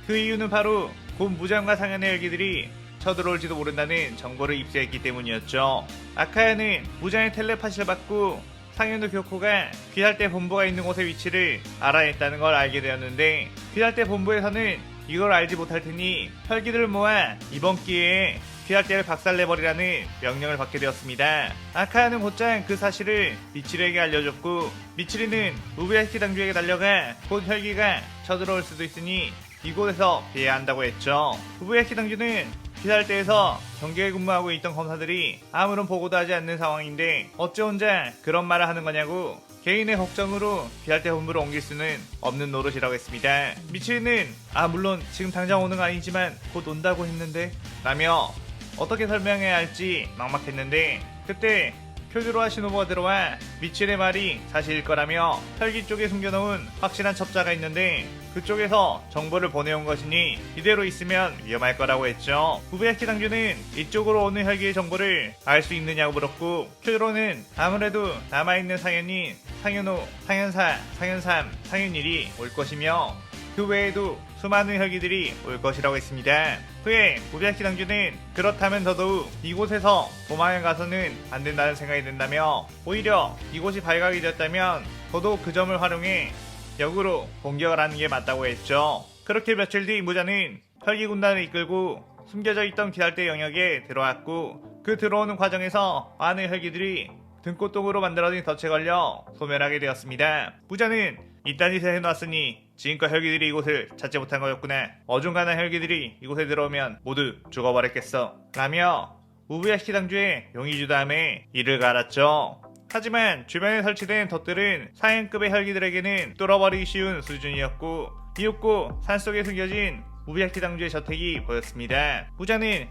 그 이유는 바로 곧 무장과 상현의 열기들이 쳐들어올지도 모른다는 정보를 입수했기 때문이었죠. 아카야는 무장의 텔레파시를 받고 상현도 교코가 귀살대 본부가 있는 곳의 위치를 알아냈다는 걸 알게 되었는데 귀살대 본부에서는 이걸 알지 못할 테니 혈기들을 모아 이번 기회에 귀할대를 박살내버리라는 명령을 받게 되었습니다. 아카야는 곧장 그 사실을 미치리에게 알려줬고 미치리는 우부야시키 당주에게 달려가 곧 혈기가 쳐들어올 수도 있으니 이곳에서 피해야 한다고 했죠. 우부야시키 당주는 귀살대에서 경계에 근무하고 있던 검사들이 아무런 보고도 하지 않는 상황인데 어찌 혼자 그런 말을 하는 거냐고 개인의 걱정으로 귀살대 본부를 옮길 수는 없는 노릇이라고 했습니다. 미치리는 물론 지금 당장 오는 건 아니지만 곧 온다고 했는데 라며 어떻게 설명해야 할지 막막했는데 그때 쿄주로와 시노부가 들어와 미치리의 말이 사실일 거라며 혈기 쪽에 숨겨놓은 확실한 첩자가 있는데 그쪽에서 정보를 보내온 것이니 이대로 있으면 위험할 거라고 했죠. 우부야시키 당주는 이쪽으로 오는 혈기의 정보를 알 수 있느냐고 물었고 쿄주로는 아무래도 남아있는 상현인 상현호, 상현사, 상현삼, 상현일이 올 것이며 그 외에도 수많은 혈기들이 올 것이라고 했습니다. 후에 우부야시키 당주는 그렇다면 더더욱 이곳에서 도망을 가서는 안 된다는 생각이 든다며 오히려 이곳이 발각이 되었다면 더더욱 그 점을 활용해 역으로 공격을 하는 게 맞다고 했죠. 그렇게 며칠 뒤 무자는 혈기 군단을 이끌고 숨겨져 있던 귀살대 영역에 들어왔고 그 들어오는 과정에서 많은 혈기들이 등꽃동으로 만들어진 덫에 걸려 소멸하게 되었습니다. 무자는 이딴 짓을 해놨으니 지금껏 혈기들이 이곳을 찾지 못한 거였구나. 어중간한 혈기들이 이곳에 들어오면 모두 죽어버렸겠어 라며 우부야시키 당주의 용이 주다음에 이를 갈았죠. 하지만 주변에 설치된 덫들은 사형급의 혈기들에게는 뚫어버리기 쉬운 수준이었고 이윽고 산속에 숨겨진 우부야시키 당주의 저택이 보였습니다. 무자는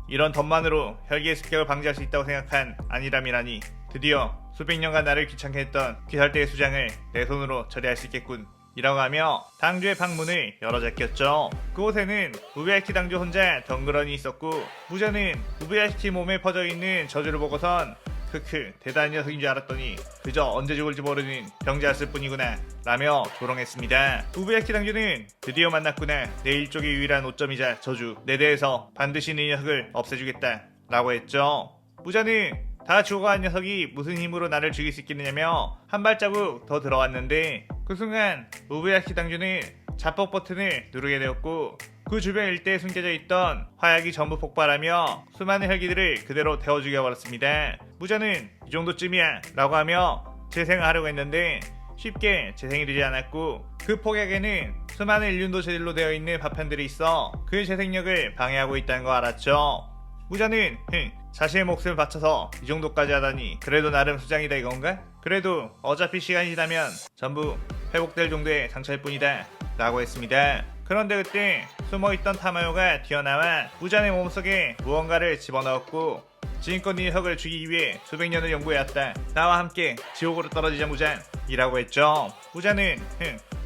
이런 덫만으로 혈기의 습격을 방지할 수 있다고 생각한 아니람이라니 드디어 수백 년간 나를 귀찮게 했던 귀살대의 수장을 내 손으로 처리할 수 있겠군 이라고 하며 당주의 방문을 열어 제꼈죠. 그곳에는 우부야시키 당주 혼자 덩그러니 있었고 무자는 우부야시키 몸에 퍼져있는 저주를 보고선 크크 대단한 녀석인 줄 알았더니 그저 언제 죽을지 모르는 병자였을 뿐이구나 라며 조롱했습니다. 우부야시키 당주는 드디어 만났구나. 내 일족의 유일한 오점이자 저주 내 대에서 반드시 이 녀석을 없애주겠다 라고 했죠. 무자는 다 죽어간 녀석이 무슨 힘으로 나를 죽일 수 있겠느냐며 한 발자국 더 들어왔는데 그 순간 우부야시키 당주는 자폭 버튼을 누르게 되었고 그 주변 일대에 숨겨져 있던 화약이 전부 폭발하며 수많은 혈기들을 그대로 태워 죽여버렸습니다. 무자는 이 정도쯤이야 라고 하며 재생을 하려고 했는데 쉽게 재생이 되지 않았고 그 폭약에는 수많은 일륜도 재질로 되어 있는 파편들이 있어 그 재생력을 방해하고 있다는 거 알았죠. 무자는 자신의 목숨을 바쳐서 이 정도까지 하다니 그래도 나름 수장이다 이건가? 그래도 어차피 시간이 지나면 전부 회복될 정도의 상처일 뿐이다 라고 했습니다. 그런데 그때 숨어있던 타마요가 튀어나와 무자의 몸속에 무언가를 집어넣었고 지금껏 이 녀석을 죽이기 위해 수백 년을 연구해왔다. 나와 함께 지옥으로 떨어지자 무잔 이라고 했죠. 무자는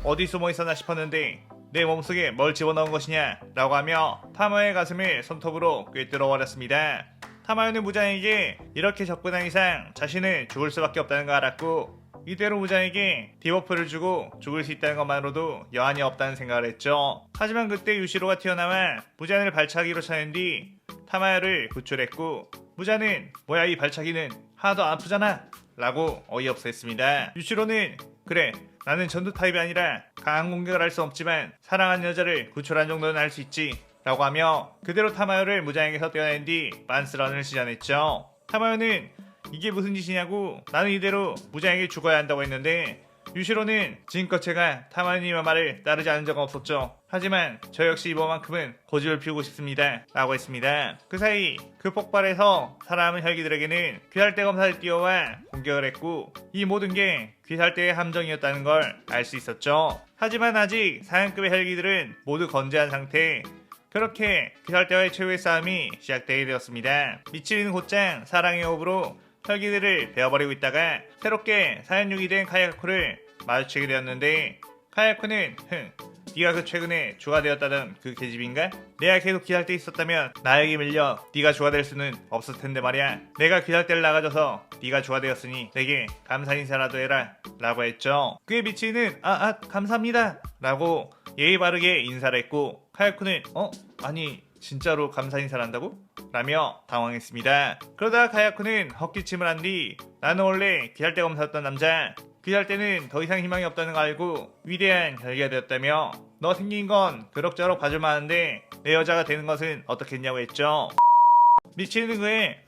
어디 숨어있었나 싶었는데 내 몸속에 뭘 집어넣은 것이냐 라고 하며 타마요의 가슴을 손톱으로 꿰뚫어 버렸습니다. 타마요는 무잔에게 이렇게 접근한 이상 자신은 죽을 수밖에 없다는 걸 알았고 이대로 무잔에게 디버프를 주고 죽을 수 있다는 것만으로도 여한이 없다는 생각을 했죠. 하지만 그때 유시로가 튀어나와 무잔을 발차기로 차는 뒤 타마요를 구출했고 무잔은 뭐야 이 발차기는 하나도 안 아프잖아 라고 어이없어 했습니다. 유시로는 그래 나는 전투 타입이 아니라 강한 공격을 할 수 없지만 사랑하는 여자를 구출한 정도는 할 수 있지 라고 하며 그대로 타마요를 무장에게서 떼어낸 뒤 빤스런을 시전했죠. 타마요는 이게 무슨 짓이냐고 나는 이대로 무장에게 죽어야 한다고 했는데 유시로는 지금껏 제가 타마요님의 말을 따르지 않은 적은 없었죠. 하지만 저 역시 이번만큼은 고집을 피우고 싶습니다 라고 했습니다. 그 사이 그 폭발에서 살아남은 혈기들에게는 귀살대 검사를 띄워와 공격을 했고 이 모든 게 귀살대의 함정이었다는 걸 알 수 있었죠. 하지만 아직 사형급의 혈기들은 모두 건재한 상태 그렇게 귀살대와의 최후의 싸움이 시작되게 되었습니다. 미치리는 곧장 사랑의 호흡으로 혈기들을 베어버리고 있다가 새롭게 사연육이 된 카야쿠를 마주치게 되었는데 카야쿠는 네가 그 최근에 주가 되었다던 그 계집인가? 내가 계속 귀살대 있었다면 나에게 밀려 네가 주가 될 수는 없었을 텐데 말이야. 내가 귀살대를 나가줘서 네가 주가 되었으니 내게 감사 인사라도 해라 라고 했죠. 그의 미치는 감사합니다 라고 예의 바르게 인사를 했고 카야쿠는 아니 진짜로 감사 인사를 한다고? 라며 당황했습니다. 그러다가 카야쿠는 헛기침을 한 뒤 나는 원래 귀살대 검사였던 남자 귀살대는 더 이상 희망이 없다는 걸 알고 위대한 혈기가 되었다며 너 생긴 건 그럭저럭 봐줄만한데 내 여자가 되는 것은 어떻겠냐고 했죠. 미치는 그에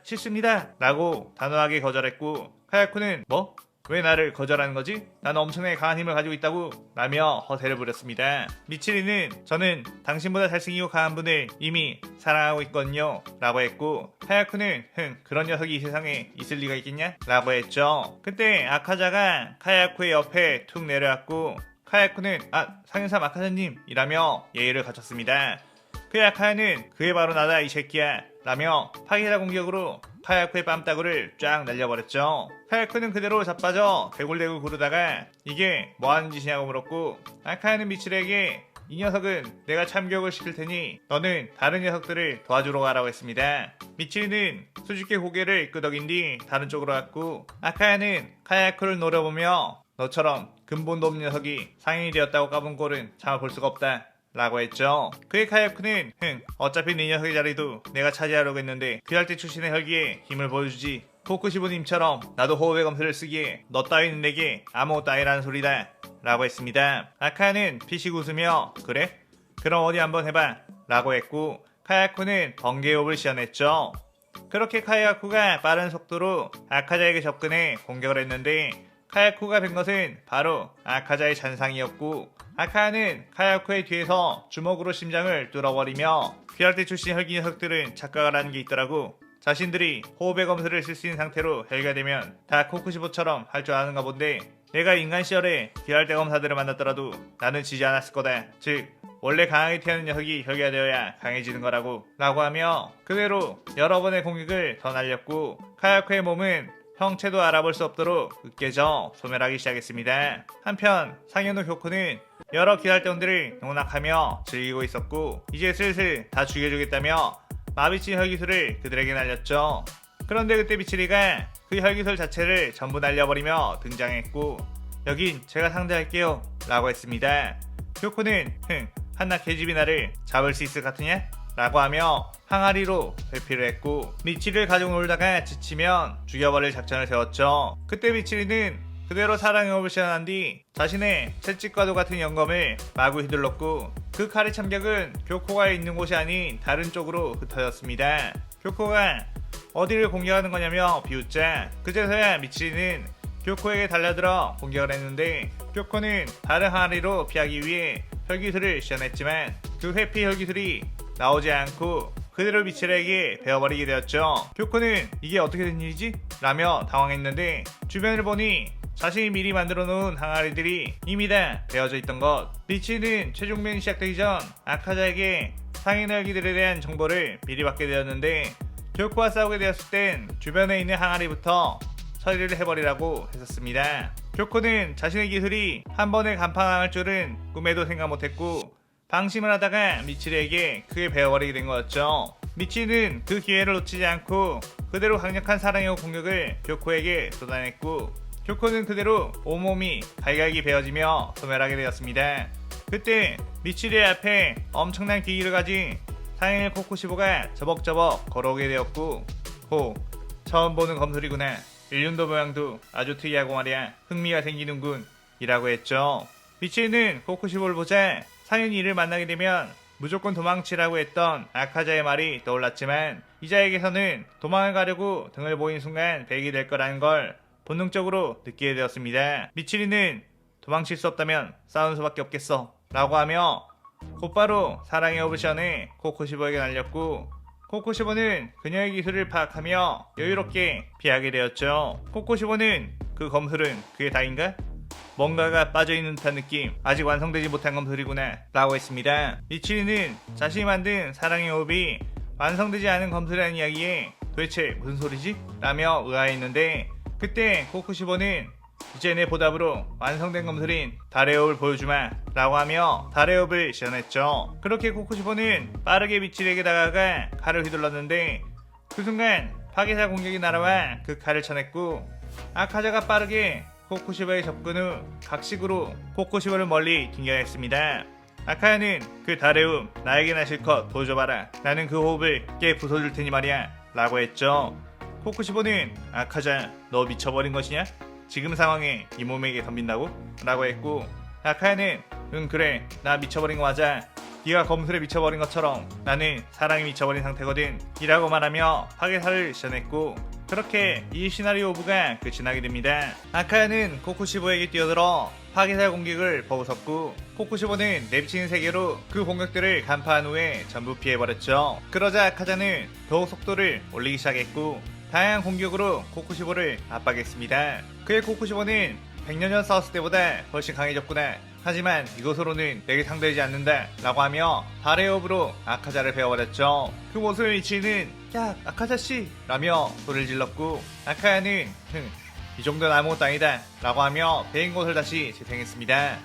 싫습니다 라고 단호하게 거절했고, 카야코는 뭐? 왜 나를 거절하는 거지? 나는 엄청나게 강한 힘을 가지고 있다고 라며 허세를 부렸습니다. 미치리는 저는 당신보다 잘생기고 강한 분을 이미 사랑하고 있거든요 라고 했고, 카야코는 그런 녀석이 이 세상에 있을 리가 있겠냐? 라고 했죠. 그때 아카자가 카야코의 옆에 툭 내려왔고, 카야코는 상인삼 아카자님 이라며 예의를 갖췄습니다. 그의 아카야는 그게 바로 나다 이 새끼야 라며 파괴자 공격으로 카야코의 뺨따구를 쫙 날려버렸죠. 카야코는 그대로 자빠져 대굴대굴 구르다가 이게 뭐하는 짓이냐고 물었고, 아카야는 미치리에게 이 녀석은 내가 참교육을 시킬 테니 너는 다른 녀석들을 도와주러 가라고 했습니다. 미치리는 수줍게 고개를 끄덕인 뒤 다른 쪽으로 갔고, 아카야는 카야코를 노려보며 너처럼 근본도 없는 녀석이 상인이 되었다고 까본 꼴은 참아 볼 수가 없다 라고 했죠. 그의 카야코는 어차피 네 녀석의 자리도 내가 차지하려고 했는데 귀할대 출신의 혈기에 힘을 보여주지. 코쿠시보님처럼 나도 호흡의 검수를 쓰기에 너 따위는 내게 아무것도 아니라는 소리다 라고 했습니다. 아카야는 피식 웃으며 그래? 그럼 어디 한번 해봐 라고 했고, 카야코는 번개호흡을 시연했죠. 그렇게 카야코가 빠른 속도로 아카자에게 접근해 공격을 했는데, 카야코가 뵌 것은 바로 아카자의 잔상이었고, 아카야는 카야코의 뒤에서 주먹으로 심장을 뚫어버리며, 귀할대 출신 혈기 녀석들은 착각을 하는 게 있더라고. 자신들이 호흡의 검수를 쓸 수 있는 상태로 혈기가 되면 다 코쿠시보처럼 할 줄 아는가 본데, 내가 인간 시절에 귀할대 검사들을 만났더라도 나는 지지 않았을 거다. 즉 원래 강하게 태어난 녀석이 혈기가 되어야 강해지는 거라고 라고 하며 그대로 여러 번의 공격을 더 날렸고, 카야코의 몸은 형체도 알아볼 수 없도록 으깨져 소멸하기 시작했습니다. 한편 상현우 교코는 여러 귀할대원들을 농락하며 즐기고 있었고, 이제 슬슬 다 죽여주겠다며 마비치 혈기술을 그들에게 날렸죠. 그런데 그때 미치리가 그 혈기술 자체를 전부 날려버리며 등장했고, 여긴 제가 상대할게요 라고 했습니다. 교코는 한낱 계집이 나를 잡을 수 있을 것 같으냐? 라고 하며 항아리로 회피를 했고, 미치리를 가지고 놀다가 지치면 죽여버릴 작전을 세웠죠. 그때 미치리는 그대로 사랑의 호흡을 시연한 뒤 자신의 채찍과도 같은 영검을 마구 휘둘렀고, 그 칼의 참격은 교코가 있는 곳이 아닌 다른 쪽으로 흩어졌습니다. 교코가 어디를 공격하는 거냐며 비웃자 그제서야 미치리는 교코에게 달려들어 공격을 했는데, 교코는 다른 항아리로 피하기 위해 혈기술을 시연했지만 그 회피 혈기술이 나오지 않고 그대로 미치리에게 베어버리게 되었죠. 교코는 이게 어떻게 된 일이지? 라며 당황했는데, 주변을 보니 자신이 미리 만들어 놓은 항아리들이 이미 다 베어져 있던 것. 미치는 최종전이 시작되기 전 아카자에게 상인 혈기들에 대한 정보를 미리 받게 되었는데, 교코와 싸우게 되었을 땐 주변에 있는 항아리부터 처리를 해버리라고 했었습니다. 교코는 자신의 기술이 한 번에 간파당할 줄은 꿈에도 생각 못했고, 방심을 하다가 미치리에게 크게 베어버리게 된 거였죠. 미치는 그 기회를 놓치지 않고 그대로 강력한 사랑의 공격을 교코에게 쏟아냈고, 교코는 그대로 온몸이 갈갈기 베어지며 소멸하게 되었습니다. 그때 미치리의 앞에 엄청난 기기를 가진 상인의 코쿠시보가 저벅저벅 걸어오게 되었고, 처음 보는 검술이구나. 일륜도 모양도 아주 특이하고 말이야. 흥미가 생기는군 이라고 했죠. 미치리는 코쿠시보를 보자 상인이 이를 만나게 되면 무조건 도망치라고 했던 아카자의 말이 떠올랐지만, 이자에게서는 도망을 가려고 등을 보인 순간 백이 될 거라는 걸 본능적으로 느끼게 되었습니다. 미치리는 도망칠 수 없다면 싸우는 수밖에 없겠어 라고 하며 곧바로 사랑의 호흡을 시연해 코쿠시보에게 날렸고, 코쿠시보는 그녀의 기술을 파악하며 여유롭게 피하게 되었죠. 코쿠시보는 그 검술은 그게 다인가? 뭔가가 빠져있는 듯한 느낌, 아직 완성되지 못한 검술이구나 라고 했습니다. 미치리는 자신이 만든 사랑의 호흡이 완성되지 않은 검술이라는 이야기에 도대체 무슨 소리지? 라며 의아했는데, 그때 코쿠시보는 이제 내 보답으로 완성된 검술인 달의 호흡을 보여주마 라고 하며 달의 호흡을 시연했죠. 그렇게 코쿠시보는 빠르게 미치리에게 다가가 칼을 휘둘렀는데, 그 순간 파괴사 공격이 날아와 그 칼을 쳐냈고, 아카자가 빠르게 코쿠시보에 접근 후 각식으로 코쿠시보를 멀리 튕겨냈습니다. 아카야는 그 달의 호흡 나에게나 실컷 보여줘봐라. 나는 그 호흡을 깨 부숴줄 테니 말이야 라고 했죠. 코쿠시보는 아카자 너 미쳐버린 것이냐? 지금 상황에 이 몸에게 덤빈다고? 라고 했고, 아카야는 응 그래 나 미쳐버린 거 맞아. 네가 검술에 미쳐버린 것처럼 나는 사랑에 미쳐버린 상태거든 이라고 말하며 파괴사를 시전했고, 그렇게 이 시나리오 오브가 끝이 나게 됩니다. 아카야는 코쿠시보에게 뛰어들어 파괴살 공격을 퍼부었고, 코쿠시보는 내비치는 세계로 그 공격들을 간파한 후에 전부 피해버렸죠. 그러자 아카자는 더욱 속도를 올리기 시작했고 다양한 공격으로 코쿠시보를 압박했습니다. 그의 코쿠시보는 100년 전 싸웠을 때보다 훨씬 강해졌구나. 하지만 이것으로는 내게 상대하지 않는다 라고 하며 발의 호흡으로 아카자를 베어버렸죠. 그 모습을 미치는 야 아카자씨 라며 소리를 질렀고, 아카야는 이 정도는 아무것도 아니다 라고 하며 베인 곳을 다시 재생했습니다.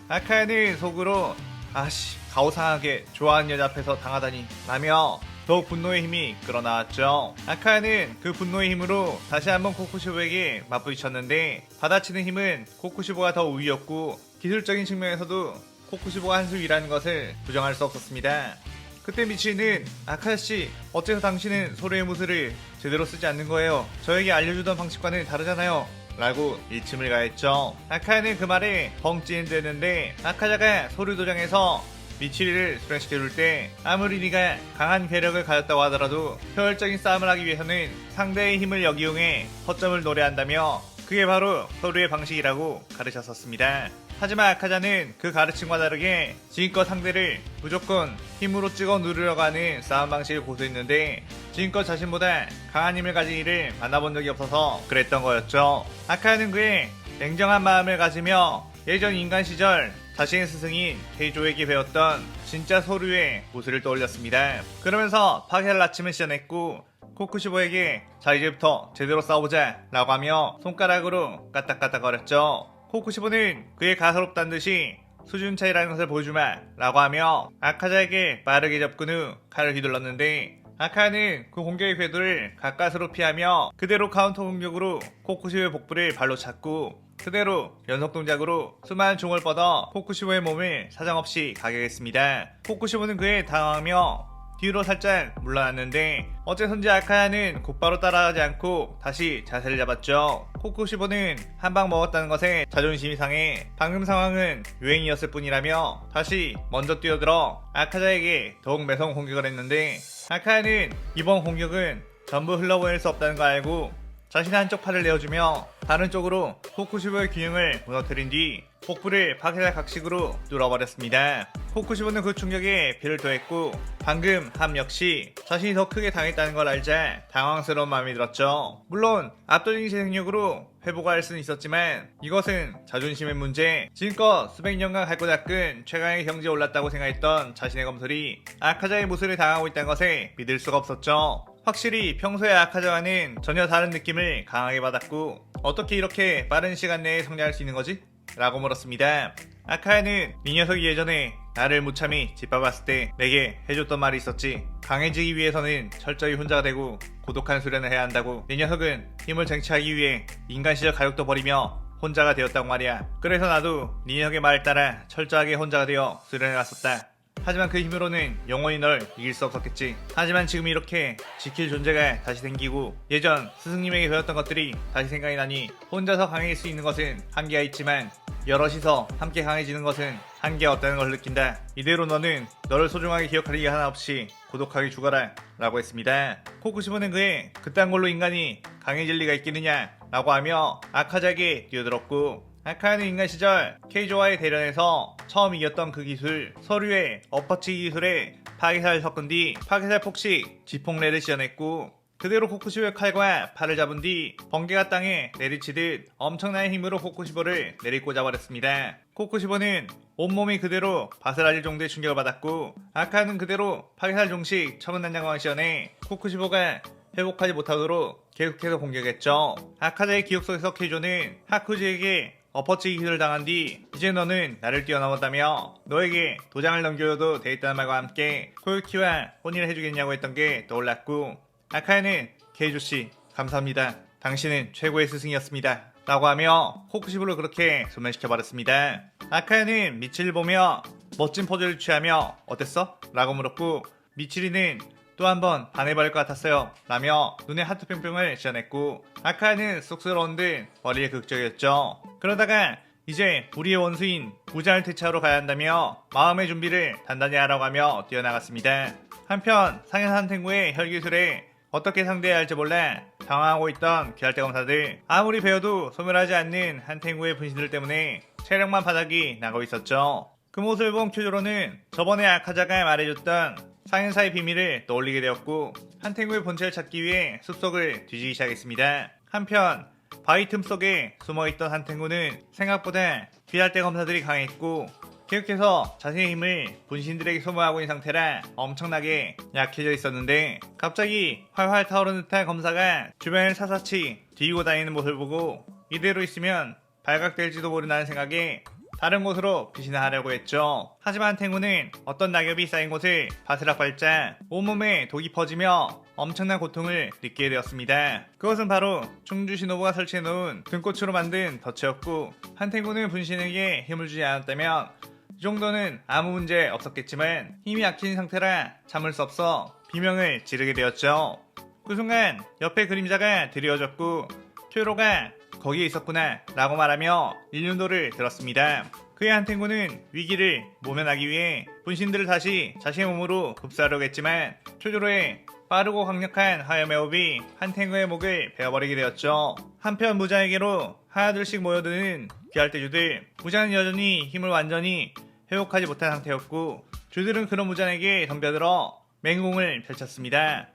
아카야는 속으로 아씨 가오상하게 좋아하는 여자 앞에서 당하다니 라며 더욱 분노의 힘이 끌어나왔죠. 아카야는 그 분노의 힘으로 다시 한번 코쿠시보에게 맞부딪혔는데 받아치는 힘은 코쿠시보가 더 우위였고, 기술적인 측면에서도 코쿠시보가 한 수 위라는 것을 부정할 수 없었습니다. 그때 미치는 아카야씨 어째서 당신은 소리의 무술을 제대로 쓰지 않는 거예요? 저에게 알려주던 방식과는 다르잖아요 라고 일침을 가했죠. 아카야는 그 말에 벙 찌는데는데, 아카자가 소리 도장에서 미치리를 수련시켜줄 때 아무리 네가 강한 괴력을 가졌다고 하더라도 효율적인 싸움을 하기 위해서는 상대의 힘을 역이용해 허점을 노려한다며 그게 바로 서류의 방식이라고 가르쳤었습니다. 하지만 아카자는 그 가르침과 다르게 지금껏 상대를 무조건 힘으로 찍어 누르려고 하는 싸움 방식을 고수했는데, 지금껏 자신보다 강한 힘을 가진 이를 만나본 적이 없어서 그랬던 거였죠. 아카야는 그의 냉정한 마음을 가지며 예전 인간 시절 자신의 스승인 케이조에게 배웠던 진짜 소류의 무술을 떠올렸습니다. 그러면서 파괴할 아침을 시전했고, 코쿠시보에게 자 이제부터 제대로 싸우자 라고 하며 손가락으로 까딱까딱거렸죠. 코쿠시보는 그의 가소롭다는 듯이 수준 차이라는 것을 보여주마 라고 하며 아카자에게 빠르게 접근 후 칼을 휘둘렀는데, 아카야는 그 공격의 궤도를 가까스로 피하며 그대로 카운터 공격으로 코쿠시보의 복부를 발로 찼고, 그대로 연속 동작으로 수많은 총을 뻗어 코쿠시보의 몸을 사정없이 가격했습니다. 코쿠시보는 그에 당황하며 뒤로 살짝 물러났는데 어째선지 아카야는 곧바로 따라가지 않고 다시 자세를 잡았죠. 코쿠시보는 한 방 먹었다는 것에 자존심이 상해 방금 상황은 유행이었을 뿐이라며 다시 먼저 뛰어들어 아카자에게 더욱 매서운 공격을 했는데, 아카야는 이번 공격은 전부 흘러보낼 수 없다는 걸 알고 자신의 한쪽 팔을 내어주며 다른 쪽으로 코쿠시보의 균형을 무너뜨린 뒤 복부를 파괴할 각식으로 뚫어버렸습니다. 코쿠시보는 그 충격에 피를 토했고 방금 함 역시 자신이 더 크게 당했다는 걸 알자 당황스러운 마음이 들었죠. 물론 압도적인 재생력으로 회복할 수는 있었지만 이것은 자존심의 문제. 지금껏 수백 년간 갈고 닦은 최강의 경지에 올랐다고 생각했던 자신의 검술이 아카자의 무술을 당하고 있다는 것에 믿을 수가 없었죠. 확실히 평소의 아카자와는 전혀 다른 느낌을 강하게 받았고, 어떻게 이렇게 빠른 시간 내에 성장할 수 있는 거지? 라고 물었습니다. 아카야는 이 녀석이 예전에 나를 무참히 짓밟았을 때 내게 해줬던 말이 있었지. 강해지기 위해서는 철저히 혼자가 되고 고독한 수련을 해야 한다고. 이 녀석은 힘을 쟁취하기 위해 인간 시절 가족도 버리며 혼자가 되었다고 말이야. 그래서 나도 네 녀석의 말을 따라 철저하게 혼자가 되어 수련해 갔었다. 하지만 그 힘으로는 영원히 널 이길 수 없었겠지. 하지만 지금 이렇게 지킬 존재가 다시 생기고 예전 스승님에게 배웠던 것들이 다시 생각이 나니 혼자서 강해질 수 있는 것은 한계가 있지만 여럿이서 함께 강해지는 것은 한계가 없다는 걸 느낀다. 이대로 너는 너를 소중하게 기억할 이유 하나 없이 고독하게 죽어라 라고 했습니다. 코쿠시보는 그의 그딴 걸로 인간이 강해질 리가 있겠느냐 라고 하며 아카자에게 뛰어들었고, 아카야는 인간 시절 케이조와의 대련에서 처음 이겼던 그 기술 서류의 엎어치기 기술에 파괴살 섞은 뒤 파괴살 폭식 지폭레를 시전했고, 그대로 코쿠시보의 칼과 팔을 잡은 뒤 번개가 땅에 내리치듯 엄청난 힘으로 코쿠시보를 내리꽂아버렸습니다. 코쿠시보는 온몸이 그대로 바스라질 정도의 충격을 받았고, 아카야는 그대로 파괴살 종식 천은난장광을 시전해 코쿠시보가 회복하지 못하도록 계속해서 공격했죠. 아카자의 기억 속에서 케이조는 하쿠지에게 엎어치기 기술을 당한 뒤 이제 너는 나를 뛰어넘었다며 너에게 도장을 넘겨줘도 되겠다는 말과 함께 코유키와 혼인을 해주겠냐고 했던 게 떠올랐고, 아카야는 케이조씨 감사합니다. 당신은 최고의 스승이었습니다 라고 하며 코쿠시보를 그렇게 소멸시켜버렸습니다. 아카야는 미치를 보며 멋진 포즈를 취하며 어땠어? 라고 물었고, 미치리는 또 한 번 반해버릴 것 같았어요 라며 눈에 하트 뿅뿅을 지어냈고, 아카야는 쑥스러운 듯 머리에 극적이었죠. 그러다가 이제 우리의 원수인 무장을 퇴치하러 가야 한다며 마음의 준비를 단단히 하라고 하며 뛰어나갔습니다. 한편 상현 한탱구의 혈기술에 어떻게 상대해야 할지 몰라 당황하고 있던 귀할대 검사들, 아무리 배워도 소멸하지 않는 한탱구의 분신들 때문에 체력만 바닥이 나고 있었죠. 그 모습을 본 큐조로는 저번에 아카자가 말해줬던 상현사의 비밀을 떠올리게 되었고 한탱구의 본체를 찾기 위해 숲속을 뒤지기 시작했습니다. 한편 바위 틈 속에 숨어있던 한탱구는 생각보다 귀할대 검사들이 강했고 계속해서 자신의 힘을 분신들에게 소모하고 있는 상태라 엄청나게 약해져 있었는데, 갑자기 활활 타오르는 듯한 검사가 주변을 사사치 뒤지고 다니는 모습을 보고 이대로 있으면 발각될지도 모른다는 생각에 다른 곳으로 피신하려고 했죠. 하지만 탱구는 어떤 낙엽이 쌓인 곳을 바스락 밟자 온몸에 독이 퍼지며 엄청난 고통을 느끼게 되었습니다. 그것은 바로 충주 시노부가 설치해놓은 등꽃으로 만든 덫이었고, 한탱구는 분신에게 힘을 주지 않았다면 이 정도는 아무 문제 없었겠지만 힘이 약해진 상태라 참을 수 없어 비명을 지르게 되었죠. 그 순간 옆에 그림자가 드리워졌고 큐로가 거기에 있었구나 라고 말하며 일륜도를 들었습니다. 그의 한탱구는 위기를 모면하기 위해 분신들을 다시 자신의 몸으로 흡수하려고 했지만 큐조로의 빠르고 강력한 화염의 호흡이 한탱구의 목을 베어버리게 되었죠. 한편 무자에게로 하나둘씩 모여드는 귀할대주들, 무자는 여전히 힘을 완전히 회복하지 못한 상태였고 주들은 그런 무자에게 덤벼들어 맹공을 펼쳤습니다.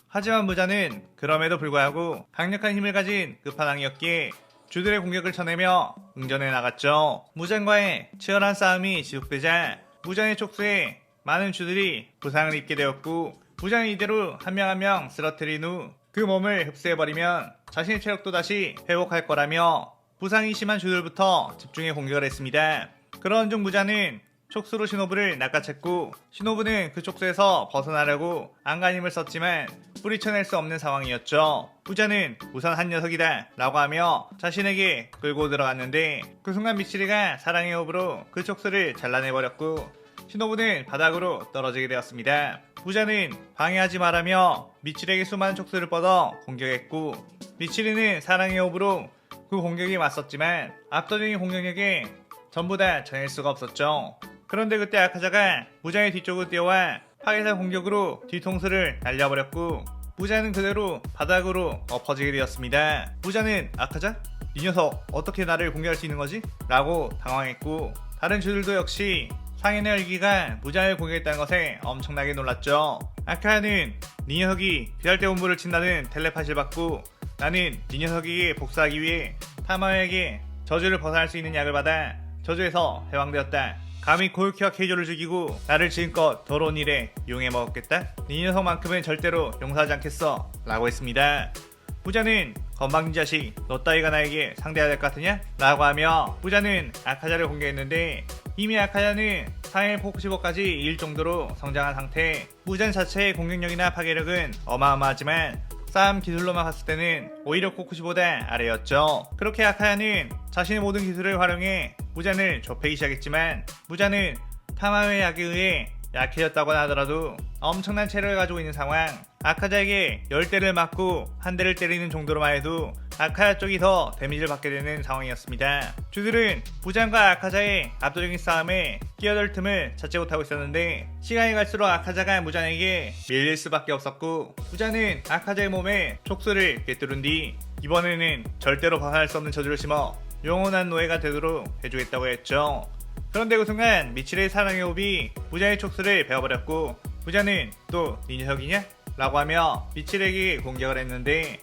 하지만 무자는 그럼에도 불구하고 강력한 힘을 가진 끝판왕이었기에 주들의 공격을 쳐내며 응전해 나갔죠. 무장과의 치열한 싸움이 지속되자 무장의 촉수에 많은 주들이 부상을 입게 되었고, 무장은 이대로 한 명 한 명 쓰러뜨린 후 그 몸을 흡수해버리면 자신의 체력도 다시 회복할 거라며 부상이 심한 주들부터 집중해 공격을 했습니다. 그런 중 무자는 촉수로 시노부를 낚아챘고 시노부는 그 촉수에서 벗어나려고 안간 힘을 썼지만 뿌리쳐낼 수 없는 상황이었죠. 무자는 우선 한 녀석이다 라고 하며 자신에게 끌고 들어갔는데 그 순간 미치리가 사랑의 호흡으로 그 촉수를 잘라내버렸고 시노부는 바닥으로 떨어지게 되었습니다. 무자는 방해하지 말라며 미치리에게 수많은 촉수를 뻗어 공격했고 미치리는 사랑의 호흡으로 그 공격에 맞섰지만 압도적인 공격력에 전부 다 전할 수가 없었죠. 그런데 그때 아카자가 무자의 뒤쪽으로 뛰어와 파괴사 공격으로 뒤통수를 날려버렸고 무자는 그대로 바닥으로 엎어지게 되었습니다. 무자는 아카자? 이 녀석 어떻게 나를 공격할 수 있는 거지? 라고 당황했고 다른 주들도 역시 상인의 열기가 무자를 공격했다는 것에 엄청나게 놀랐죠. 아카야는 네 녀석이 귀할대 본부를 친다는 텔레파시를 받고 나는 네 녀석에게 복수하기 위해 타마에게 저주를 벗어날 수 있는 약을 받아 저주에서 해방되었다. 감히 고유키와 케이조를 죽이고 나를 지금껏 더러운 일에 이용해 먹었겠다? 네 녀석만큼은 절대로 용서하지 않겠어 라고 했습니다. 무자는 건방진 자식, 너 따위가 나에게 상대해야 될 것 같으냐? 라고 하며 무자는 아카자를 공격했는데 이미 아카자는 상일 포쿠시보까지 이을 정도로 성장한 상태, 무잔 자체의 공격력이나 파괴력은 어마어마하지만 싸움 기술로만 봤을 때는 오히려 코쿠시보다 아래였죠. 그렇게 아카야는 자신의 모든 기술을 활용해 무잔을 좁히기 시작했지만 무잔은 타마의 약에 의해 약해졌다고나 하더라도 엄청난 체력을 가지고 있는 상황, 아카자에게 10대를 맞고 한 대를 때리는 정도로만 해도 아카야 쪽이 더 데미지를 받게 되는 상황이었습니다. 주들은 무잔과 아카자의 압도적인 싸움에 끼어들 틈을 찾지 못하고 있었는데 시간이 갈수록 아카자가 무잔에게 밀릴 수밖에 없었고 무잔은 아카자의 몸에 촉수를 꿰뚫은 뒤 이번에는 절대로 벗어날 수 없는 저주를 심어 영원한 노예가 되도록 해주겠다고 했죠. 그런데 그 순간 미치레의 사랑의 호흡이 무자의 촉수를 베어버렸고 무자는 또 네 녀석이냐? 라고 하며 미치레에게 공격을 했는데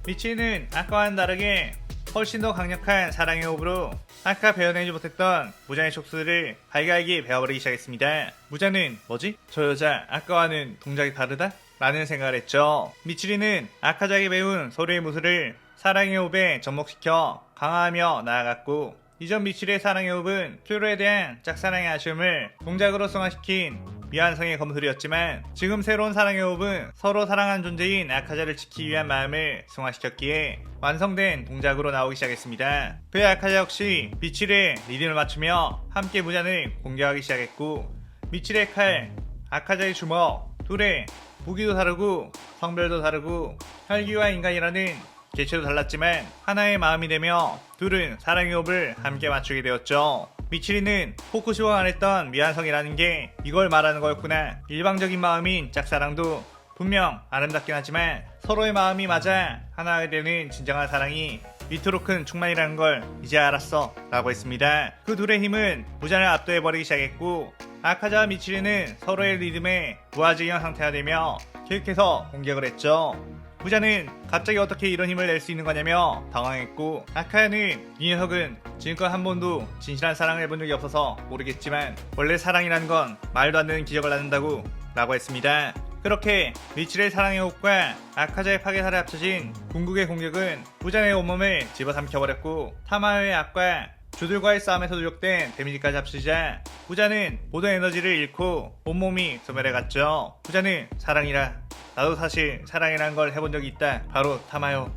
미치는 아까와는 다르게 훨씬 더 강력한 사랑의 호흡으로 아까 베어내지 못했던 무자의 촉수를 갈갈기 베어버리기 시작했습니다. 무자는 뭐지? 저 여자 아까와는 동작이 다르다? 라는 생각을 했죠. 미치리는 아카자에게 배운 소리의 무술을 사랑의 호흡에 접목시켜 강화하며 나아갔고 이전 미치리의 사랑의 호흡은 큐로에 대한 짝사랑의 아쉬움을 동작으로 승화시킨 미완성의 검술이었지만 지금 새로운 사랑의 호흡은 서로 사랑한 존재인 아카자를 지키기 위한 마음을 승화시켰기에 완성된 동작으로 나오기 시작했습니다. 그의 아카자 역시 미치리의 리듬을 맞추며 함께 무잔을 공격하기 시작했고 미치리의 칼, 아카자의 주먹, 둘의 무기도 다르고 성별도 다르고 혈기와 인간이라는 개체도 달랐지만 하나의 마음이 되며 둘은 사랑의 호흡을 함께 맞추게 되었죠. 미치리는 호쿠시오가 안 했던 미완성이라는 게 이걸 말하는 거였구나. 일방적인 마음인 짝사랑도 분명 아름답긴 하지만 서로의 마음이 맞아 하나가 되는 진정한 사랑이 이토록 큰 충만이라는 걸 이제 알았어 라고 했습니다. 그 둘의 힘은 무잔을 압도해버리기 시작했고 아카자와 미치리는 서로의 리듬에 무아지경 상태가 되며 계속해서 공격을 했죠. 부자는 갑자기 어떻게 이런 힘을 낼 수 있는 거냐며 당황했고 아카야는 이 녀석은 지금껏 한 번도 진실한 사랑을 해본 적이 없어서 모르겠지만 원래 사랑이라는 건 말도 안 되는 기적을 낳는다고 라고 했습니다. 그렇게 미치리의 사랑의 호흡과 아카자의 파괴살에 합쳐진 궁극의 공격은 부자의 온몸을 집어삼켜버렸고 타마요의 악과 주들과의 싸움에서 누적된 데미지까지 합치자 부자는 모든 에너지를 잃고 온몸이 소멸해갔죠. 부자는 사랑이라 나도 사실 사랑이란 걸 해본 적이 있다. 바로 타마요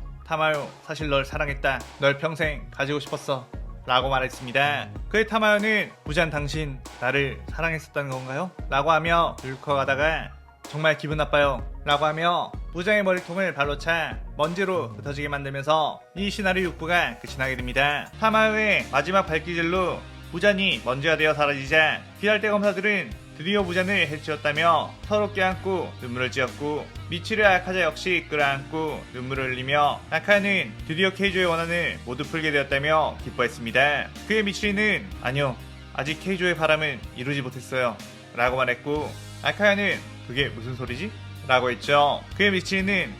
사실 널 사랑했다. 널 평생 가지고 싶었어 라고 말했습니다. 그의 타마요는 부잔 당신 나를 사랑했었다는 건가요? 라고 하며 울컥하다가 정말 기분 나빠요 라고 하며 부자의 머리통을 발로 차 먼지로 흩어지게 만들면서 이 시나리오 6부가 끝이 나게 됩니다. 타마요의 마지막 발기질로 부잔이 먼지가 되어 사라지자 피할대 검사들은 드디어 부잔을 해치웠다며 서로 껴안고 눈물을 찌었고 미치르 아카자 역시 끌어안고 눈물을 흘리며 아카는 드디어 케이조의 원한을 모두 풀게 되었다며 기뻐했습니다. 그의 미치리는 아니요 아직 케이조의 바람은 이루지 못했어요 라고 말했고 아카야는 그게 무슨 소리지? 라고 했죠. 그의 미치리는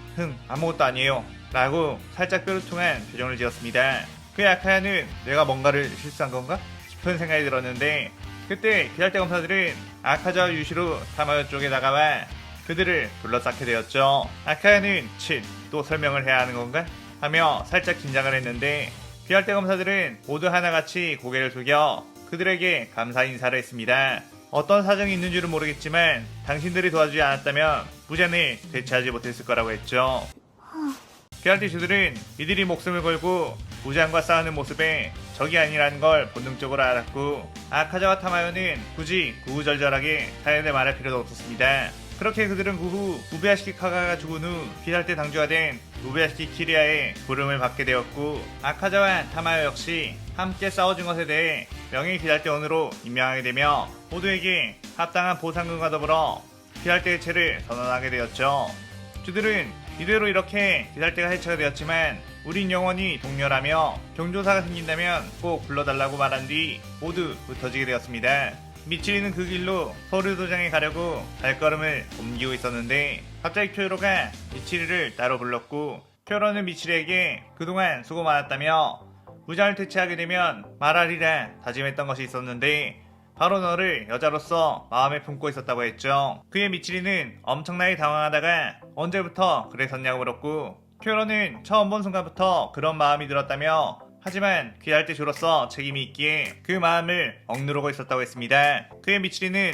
아무것도 아니에요 라고 살짝 뾰루퉁한 표정을 지었습니다. 그의 아카야는 내가 뭔가를 실수한 건가? 싶은 생각이 들었는데 그때 기다대 검사들은 아카자와 유시로 타마요 쪽에 나가와 그들을 둘러싸게 되었죠. 아카야는 또 설명을 해야 하는 건가? 하며 살짝 긴장을 했는데 기다대 검사들은 모두 하나같이 고개를 숙여 그들에게 감사 인사를 했습니다. 어떤 사정이 있는 줄은 모르겠지만 당신들이 도와주지 않았다면 부잔을 되찾지 못했을 거라고 했죠. 게알티슈들은 이들이 목숨을 걸고 부잔과 싸우는 모습에 적이 아니라는 걸 본능적으로 알았고 아카자와 타마요는 굳이 구구절절하게 사연을 말할 필요도 없었습니다. 그렇게 그들은 그 후 우베야시키 카가가 죽은 후 피살때 당주가 된 우베야시키 키리아의 부름을 받게 되었고 아카자와 타마요 역시 함께 싸워준 것에 대해 명예 기살대원으로 임명하게 되며 모두에게 합당한 보상금과 더불어 기살대 해체를 선언하게 되었죠. 주들은 이대로 이렇게 기살대가 해체가 되었지만 우린 영원히 동료라며 경조사가 생긴다면 꼭 불러달라고 말한 뒤 모두 흩어지게 되었습니다. 미치리는 그 길로 서류도장에 가려고 발걸음을 옮기고 있었는데 갑자기 쿄로가 미치리를 따로 불렀고 쿄로는 미치리에게 그동안 수고 많았다며 부장을 퇴치하게 되면 말하리라 다짐했던 것이 있었는데 바로 너를 여자로서 마음에 품고 있었다고 했죠. 그의 미치리는 엄청나게 당황하다가 언제부터 그랬었냐고 물었고 쿄로는 처음 본 순간부터 그런 마음이 들었다며 하지만 귀할대주로서 책임이 있기에 그 마음을 억누르고 있었다고 했습니다. 그의 미치리는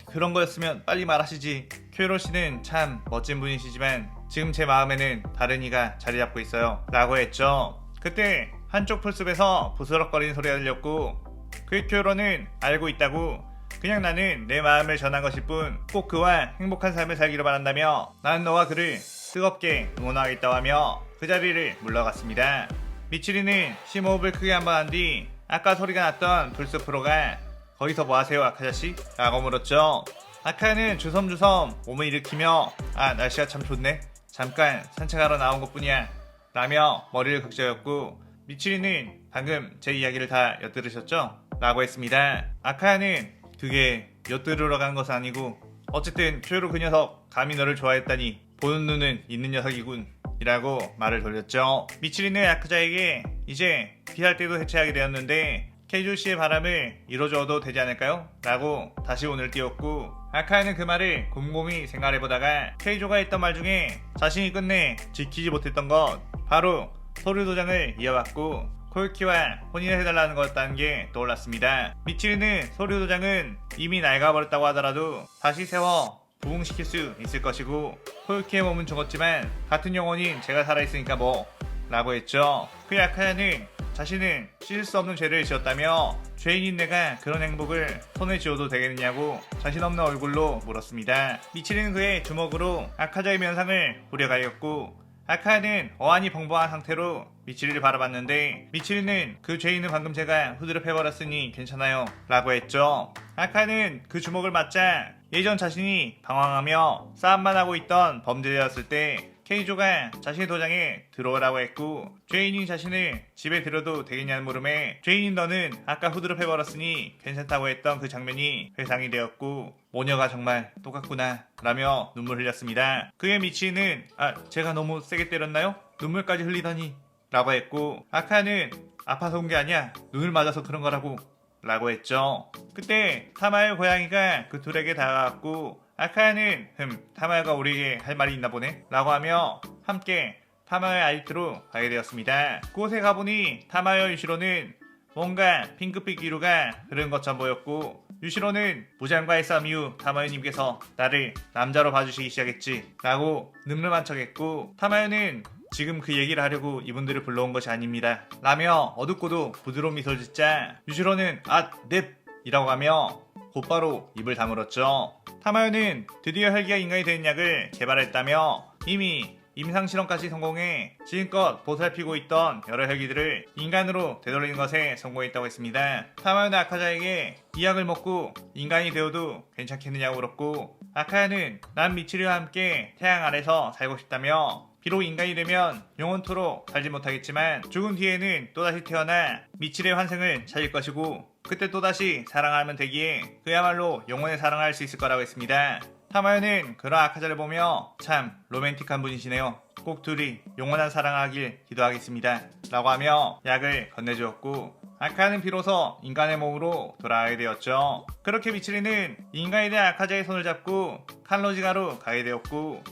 그런 거였으면 빨리 말하시지. 쿄로 씨는 참 멋진 분이시지만 지금 제 마음에는 다른 이가 자리 잡고 있어요 라고 했죠. 그때 한쪽 풀숲에서 부스럭거리는 소리가 들렸고 그 쿄로는 알고 있다고 그냥 나는 내 마음을 전한 것일 뿐 꼭 그와 행복한 삶을 살기를 바란다며 나는 너와 그를 뜨겁게 응원하겠다고 하며 그 자리를 물러갔습니다. 미치리는 심호흡을 크게 한번 한 뒤 아까 소리가 났던 풀숲으로 가 거기서 뭐하세요 아카자씨? 라고 물었죠. 아카야는 주섬주섬 몸을 일으키며 날씨가 참 좋네 잠깐 산책하러 나온 것뿐이야 라며 머리를 극저였고 미치리는 방금 제 이야기를 다 엿들으셨죠? 라고 했습니다. 아카야는 그게 엿들으러 간 것은 아니고 어쨌든 쿄로 그 녀석 감히 너를 좋아했다니 보는 눈은 있는 녀석이군 이라고 말을 돌렸죠. 미치리는 아카자에게 이제 피할 때도 해체하게 되었는데 케이조 씨의 바람을 이뤄줘도 되지 않을까요? 라고 다시 운을 띄웠고 아카야는 그 말을 곰곰이 생각해보다가 케이조가 했던 말 중에 자신이 끝내 지키지 못했던 것 바로 서류 도장을 이어받고 코유키와 혼인을 해달라는 거였다는 게 떠올랐습니다. 미치리는 서류 도장은 이미 낡아버렸다고 하더라도 다시 세워 부흥시킬 수 있을 것이고 코유키의 몸은 죽었지만 같은 영혼인 제가 살아있으니까 뭐 라고 했죠. 그 아카야는 자신은 씻을 수 없는 죄를 지었다며 죄인인 내가 그런 행복을 손에 쥐어도 되겠느냐고 자신 없는 얼굴로 물었습니다. 미치리는 그의 주먹으로 아카자의 면상을 후려가렸고 아카야는 어안이 벙벙한 상태로 미치리를 바라봤는데 미치리는 그 죄인은 방금 제가 후드를 패버렸으니 괜찮아요 라고 했죠. 아카야는 그 주먹을 맞자 예전 자신이 방황하며 싸움만 하고 있던 범죄자였을 때 케이조가 자신의 도장에 들어오라고 했고 죄인인 자신을 집에 들여도 되겠냐는 물음에 죄인인 너는 아까 후드를 패버렸으니 괜찮다고 했던 그 장면이 회상이 되었고 모녀가 정말 똑같구나 라며 눈물 흘렸습니다. 그의 미치는 제가 너무 세게 때렸나요? 눈물까지 흘리다니 라고 했고 아카야는 아파서 온 게 아니야 눈을 맞아서 그런 거라고 라고 했죠. 그때 타마의 고양이가 그 둘에게 다가갔고 아카야는 타마야가 우리에게 할 말이 있나 보네 라고 하며 함께 타마야의 아지트로 가게 되었습니다. 그곳에 가보니 타마야와 유시로는 뭔가 핑크빛 기류가 흐른 것처럼 보였고 유시로는 무장과의 싸움 이후 타마야님께서 나를 남자로 봐주시기 시작했지 라고 늠름한 척했고 타마야는 지금 그 얘기를 하려고 이분들을 불러온 것이 아닙니다 라며 어둡고도 부드러운 미소를 짓자 유시로는 넵 이라고 하며 곧바로 입을 다물었죠. 타마요는 드디어 혈기가 인간이 되는 약을 개발했다며 이미 임상실험까지 성공해 지금껏 보살피고 있던 여러 혈기들을 인간으로 되돌리는 것에 성공했다고 했습니다. 타마요는 아카자에게 이 약을 먹고 인간이 되어도 괜찮겠느냐고 물었고 아카야는 난 미치리와 함께 태양 아래서 살고 싶다며 비록 인간이 되면 영원토록 살지 못하겠지만 죽은 뒤에는 또다시 태어나 미치리의 환생을 찾을 것이고 그때 또다시 사랑하면 되기에 그야말로 영원히 사랑할 수 있을 거라고 했습니다. 타마요는 그런 아카자를 보며 참 로맨틱한 분이시네요. 꼭 둘이 영원한 사랑하길 기도하겠습니다 라고 하며 약을 건네주었고 아카야는 비로소 인간의 몸으로 돌아가게 되었죠. 그렇게 미치리는 인간이 된 아카자의 손을 잡고 칼로지가로 가게 되었고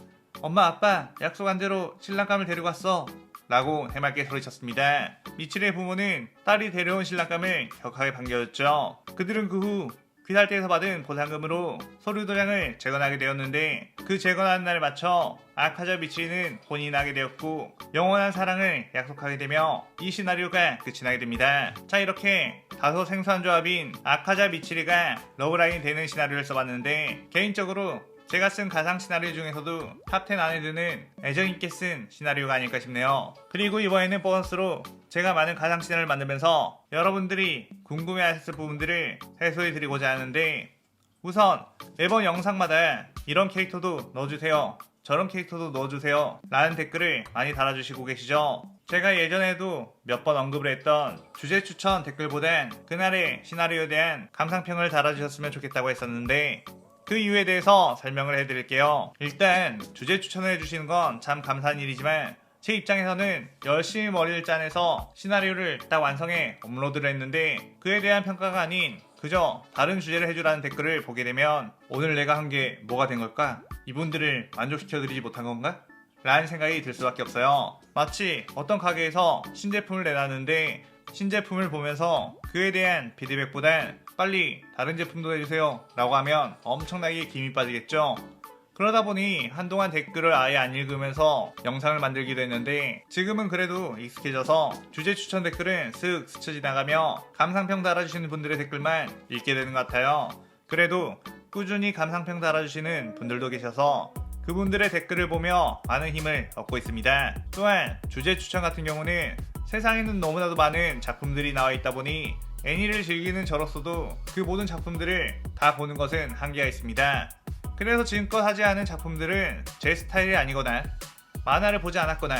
엄마 아빠 약속한 대로 신랑감을 데리고 왔어 라고 해맑게 소리쳤습니다. 미치리의 부모는 딸이 데려온 신랑감을 격하게 반겨줬죠. 그들은 그 후 귀살대에서 받은 보상금으로 서류 도장을 재건하게 되었는데 그 재건하는 날에 맞춰 아카자 미치리는 혼이 나게 되었고 영원한 사랑을 약속하게 되며 이 시나리오가 끝이 나게 됩니다. 자 이렇게 다소 생소한 조합인 아카자 미치리가 러브라인이 되는 시나리오를 써봤는데 개인적으로 제가 쓴 가상 시나리오 중에서도 탑10 안에 드는 애정있게 쓴 시나리오가 아닐까 싶네요. 그리고 이번에는 보너스로 제가 많은 가상 시나리오를 만들면서 여러분들이 궁금해하셨을 부분들을 해소해드리고자 하는데 우선 매번 영상마다 이런 캐릭터도 넣어주세요, 저런 캐릭터도 넣어주세요 라는 댓글을 많이 달아주시고 계시죠. 제가 예전에도 몇 번 언급을 했던 주제 추천 댓글보단 그날의 시나리오에 대한 감상평을 달아주셨으면 좋겠다고 했었는데 그 이유에 대해서 설명을 해드릴게요. 일단 주제 추천을 해주시는 건 참 감사한 일이지만 제 입장에서는 열심히 머리를 짜내서 시나리오를 딱 완성해 업로드를 했는데 그에 대한 평가가 아닌 그저 다른 주제를 해주라는 댓글을 보게 되면 오늘 내가 한 게 뭐가 된 걸까? 이분들을 만족시켜드리지 못한 건가? 라는 생각이 들 수밖에 없어요. 마치 어떤 가게에서 신제품을 내놨는데 신제품을 보면서 그에 대한 피드백보단 빨리 다른 제품도 해주세요 라고 하면 엄청나게 김이 빠지겠죠. 그러다 보니 한동안 댓글을 아예 안 읽으면서 영상을 만들기도 했는데 지금은 그래도 익숙해져서 주제 추천 댓글은 쓱 스쳐 지나가며 감상평 달아주시는 분들의 댓글만 읽게 되는 것 같아요. 그래도 꾸준히 감상평 달아주시는 분들도 계셔서 그분들의 댓글을 보며 많은 힘을 얻고 있습니다. 또한 주제 추천 같은 경우는 세상에는 너무나도 많은 작품들이 나와 있다 보니 애니를 즐기는 저로서도 그 모든 작품들을 다 보는 것은 한계가 있습니다. 그래서 지금껏 하지 않은 작품들은 제 스타일이 아니거나 만화를 보지 않았거나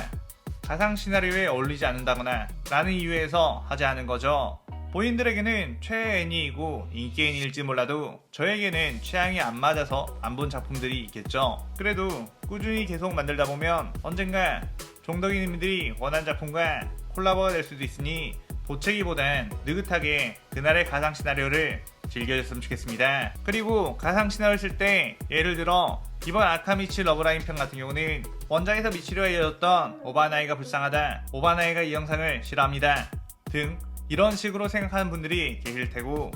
가상 시나리오에 어울리지 않는다거나 라는 이유에서 하지 않은 거죠. 본인들에게는 최애 애니이고 인기 애니일지 몰라도 저에게는 취향이 안 맞아서 안 본 작품들이 있겠죠. 그래도 꾸준히 계속 만들다 보면 언젠가 종덕이님들이 원하는 작품과 콜라보가 될 수도 있으니 보채기보단 느긋하게 그날의 가상 시나리오를 즐겨줬으면 좋겠습니다. 그리고 가상 시나리오를 쓸 때 예를 들어 이번 아카미치 러브라인 편 같은 경우는 원작에서 미치리와 이어졌던 오바나이가 불쌍하다, 오바나이가 이 영상을 싫어합니다 등 이런 식으로 생각하는 분들이 계실 테고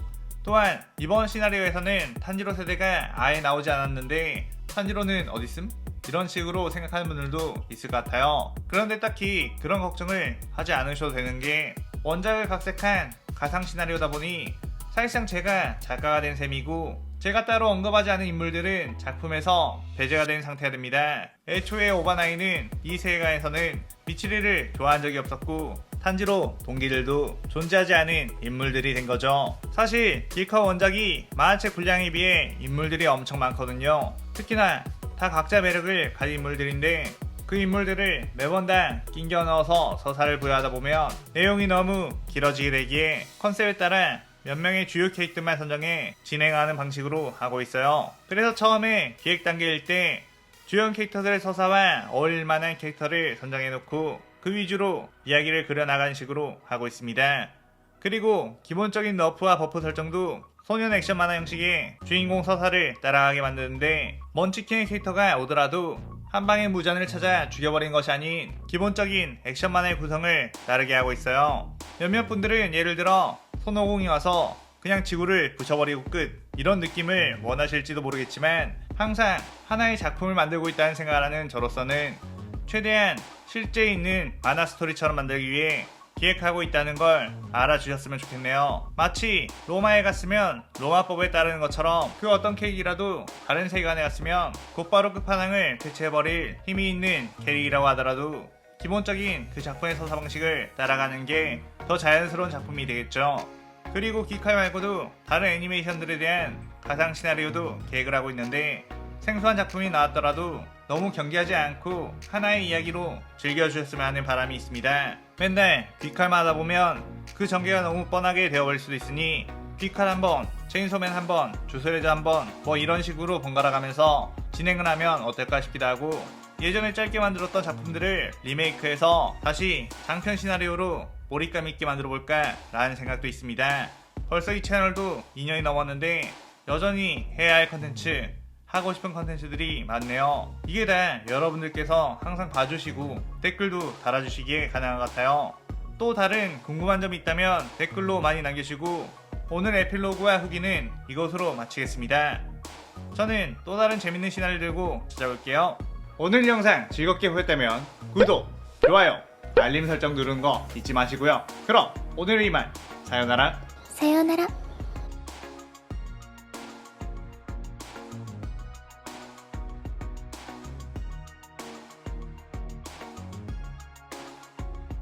또한 이번 시나리오에서는 탄지로 세대가 아예 나오지 않았는데 탄지로는 어딨음? 이런 식으로 생각하는 분들도 있을 것 같아요. 그런데 딱히 그런 걱정을 하지 않으셔도 되는 게 원작을 각색한 가상 시나리오다 보니 사실상 제가 작가가 된 셈이고 제가 따로 언급하지 않은 인물들은 작품에서 배제가 된 상태가 됩니다. 애초에 오바나이는 이 세계관에서는 미치리를 좋아한 적이 없었고 탄지로 동기들도 존재하지 않은 인물들이 된 거죠. 사실 길커 원작이 만화책 분량에 비해 인물들이 엄청 많거든요. 특히나 다 각자 매력을 가진 인물들인데 그 인물들을 매번당 낑겨 넣어서 서사를 부여하다 보면 내용이 너무 길어지게 되기에 컨셉에 따라 몇 명의 주요 캐릭터만 선정해 진행하는 방식으로 하고 있어요. 그래서 처음에 기획 단계일 때 주요 캐릭터들의 서사와 어울릴 만한 캐릭터를 선정해 놓고 그 위주로 이야기를 그려나가는 식으로 하고 있습니다. 그리고 기본적인 너프와 버프 설정도 소년 액션 만화 형식의 주인공 서사를 따라가게 만드는데 먼치킨의 캐릭터가 오더라도 한 방에 무전을 찾아 죽여버린 것이 아닌 기본적인 액션 만화의 구성을 따르게 하고 있어요. 몇몇 분들은 예를 들어 손오공이 와서 그냥 지구를 부셔버리고 끝 이런 느낌을 원하실지도 모르겠지만 항상 하나의 작품을 만들고 있다는 생각을 하는 저로서는 최대한 실제 있는 만화 스토리처럼 만들기 위해 기획하고 있다는 걸 알아주셨으면 좋겠네요. 마치 로마에 갔으면 로마법에 따르는 것처럼 그 어떤 캐릭이라도 다른 세계관에 갔으면 곧바로 끝판왕을 대체해버릴 힘이 있는 캐릭이라고 하더라도 기본적인 그 작품의 서사 방식을 따라가는 게 더 자연스러운 작품이 되겠죠. 그리고 기칼 말고도 다른 애니메이션들에 대한 가상 시나리오도 계획을 하고 있는데 생소한 작품이 나왔더라도 너무 경계하지 않고 하나의 이야기로 즐겨주셨으면 하는 바람이 있습니다. 맨날 귀칼만 하다 보면 그 전개가 너무 뻔하게 되어버릴 수도 있으니 귀칼 한번, 체인소맨 한번, 주소레드 한번 뭐 이런 식으로 번갈아 가면서 진행을 하면 어떨까 싶기도 하고 예전에 짧게 만들었던 작품들을 리메이크해서 다시 장편 시나리오로 몰입감 있게 만들어볼까 라는 생각도 있습니다. 벌써 이 채널도 2년이 넘었는데 여전히 해야 할 컨텐츠 하고 싶은 컨텐츠들이 많네요. 이게 다 여러분들께서 항상 봐주시고 댓글도 달아주시기에 가능한 것 같아요. 또 다른 궁금한 점이 있다면 댓글로 많이 남겨주시고 오늘 에필로그와 후기는 이것으로 마치겠습니다. 저는 또 다른 재밌는 시나리오 들고 찾아올게요. 오늘 영상 즐겁게 보셨다면 구독, 좋아요, 알림 설정 누르는 거 잊지 마시고요. 그럼 오늘은 이만 사요나라.さようなら。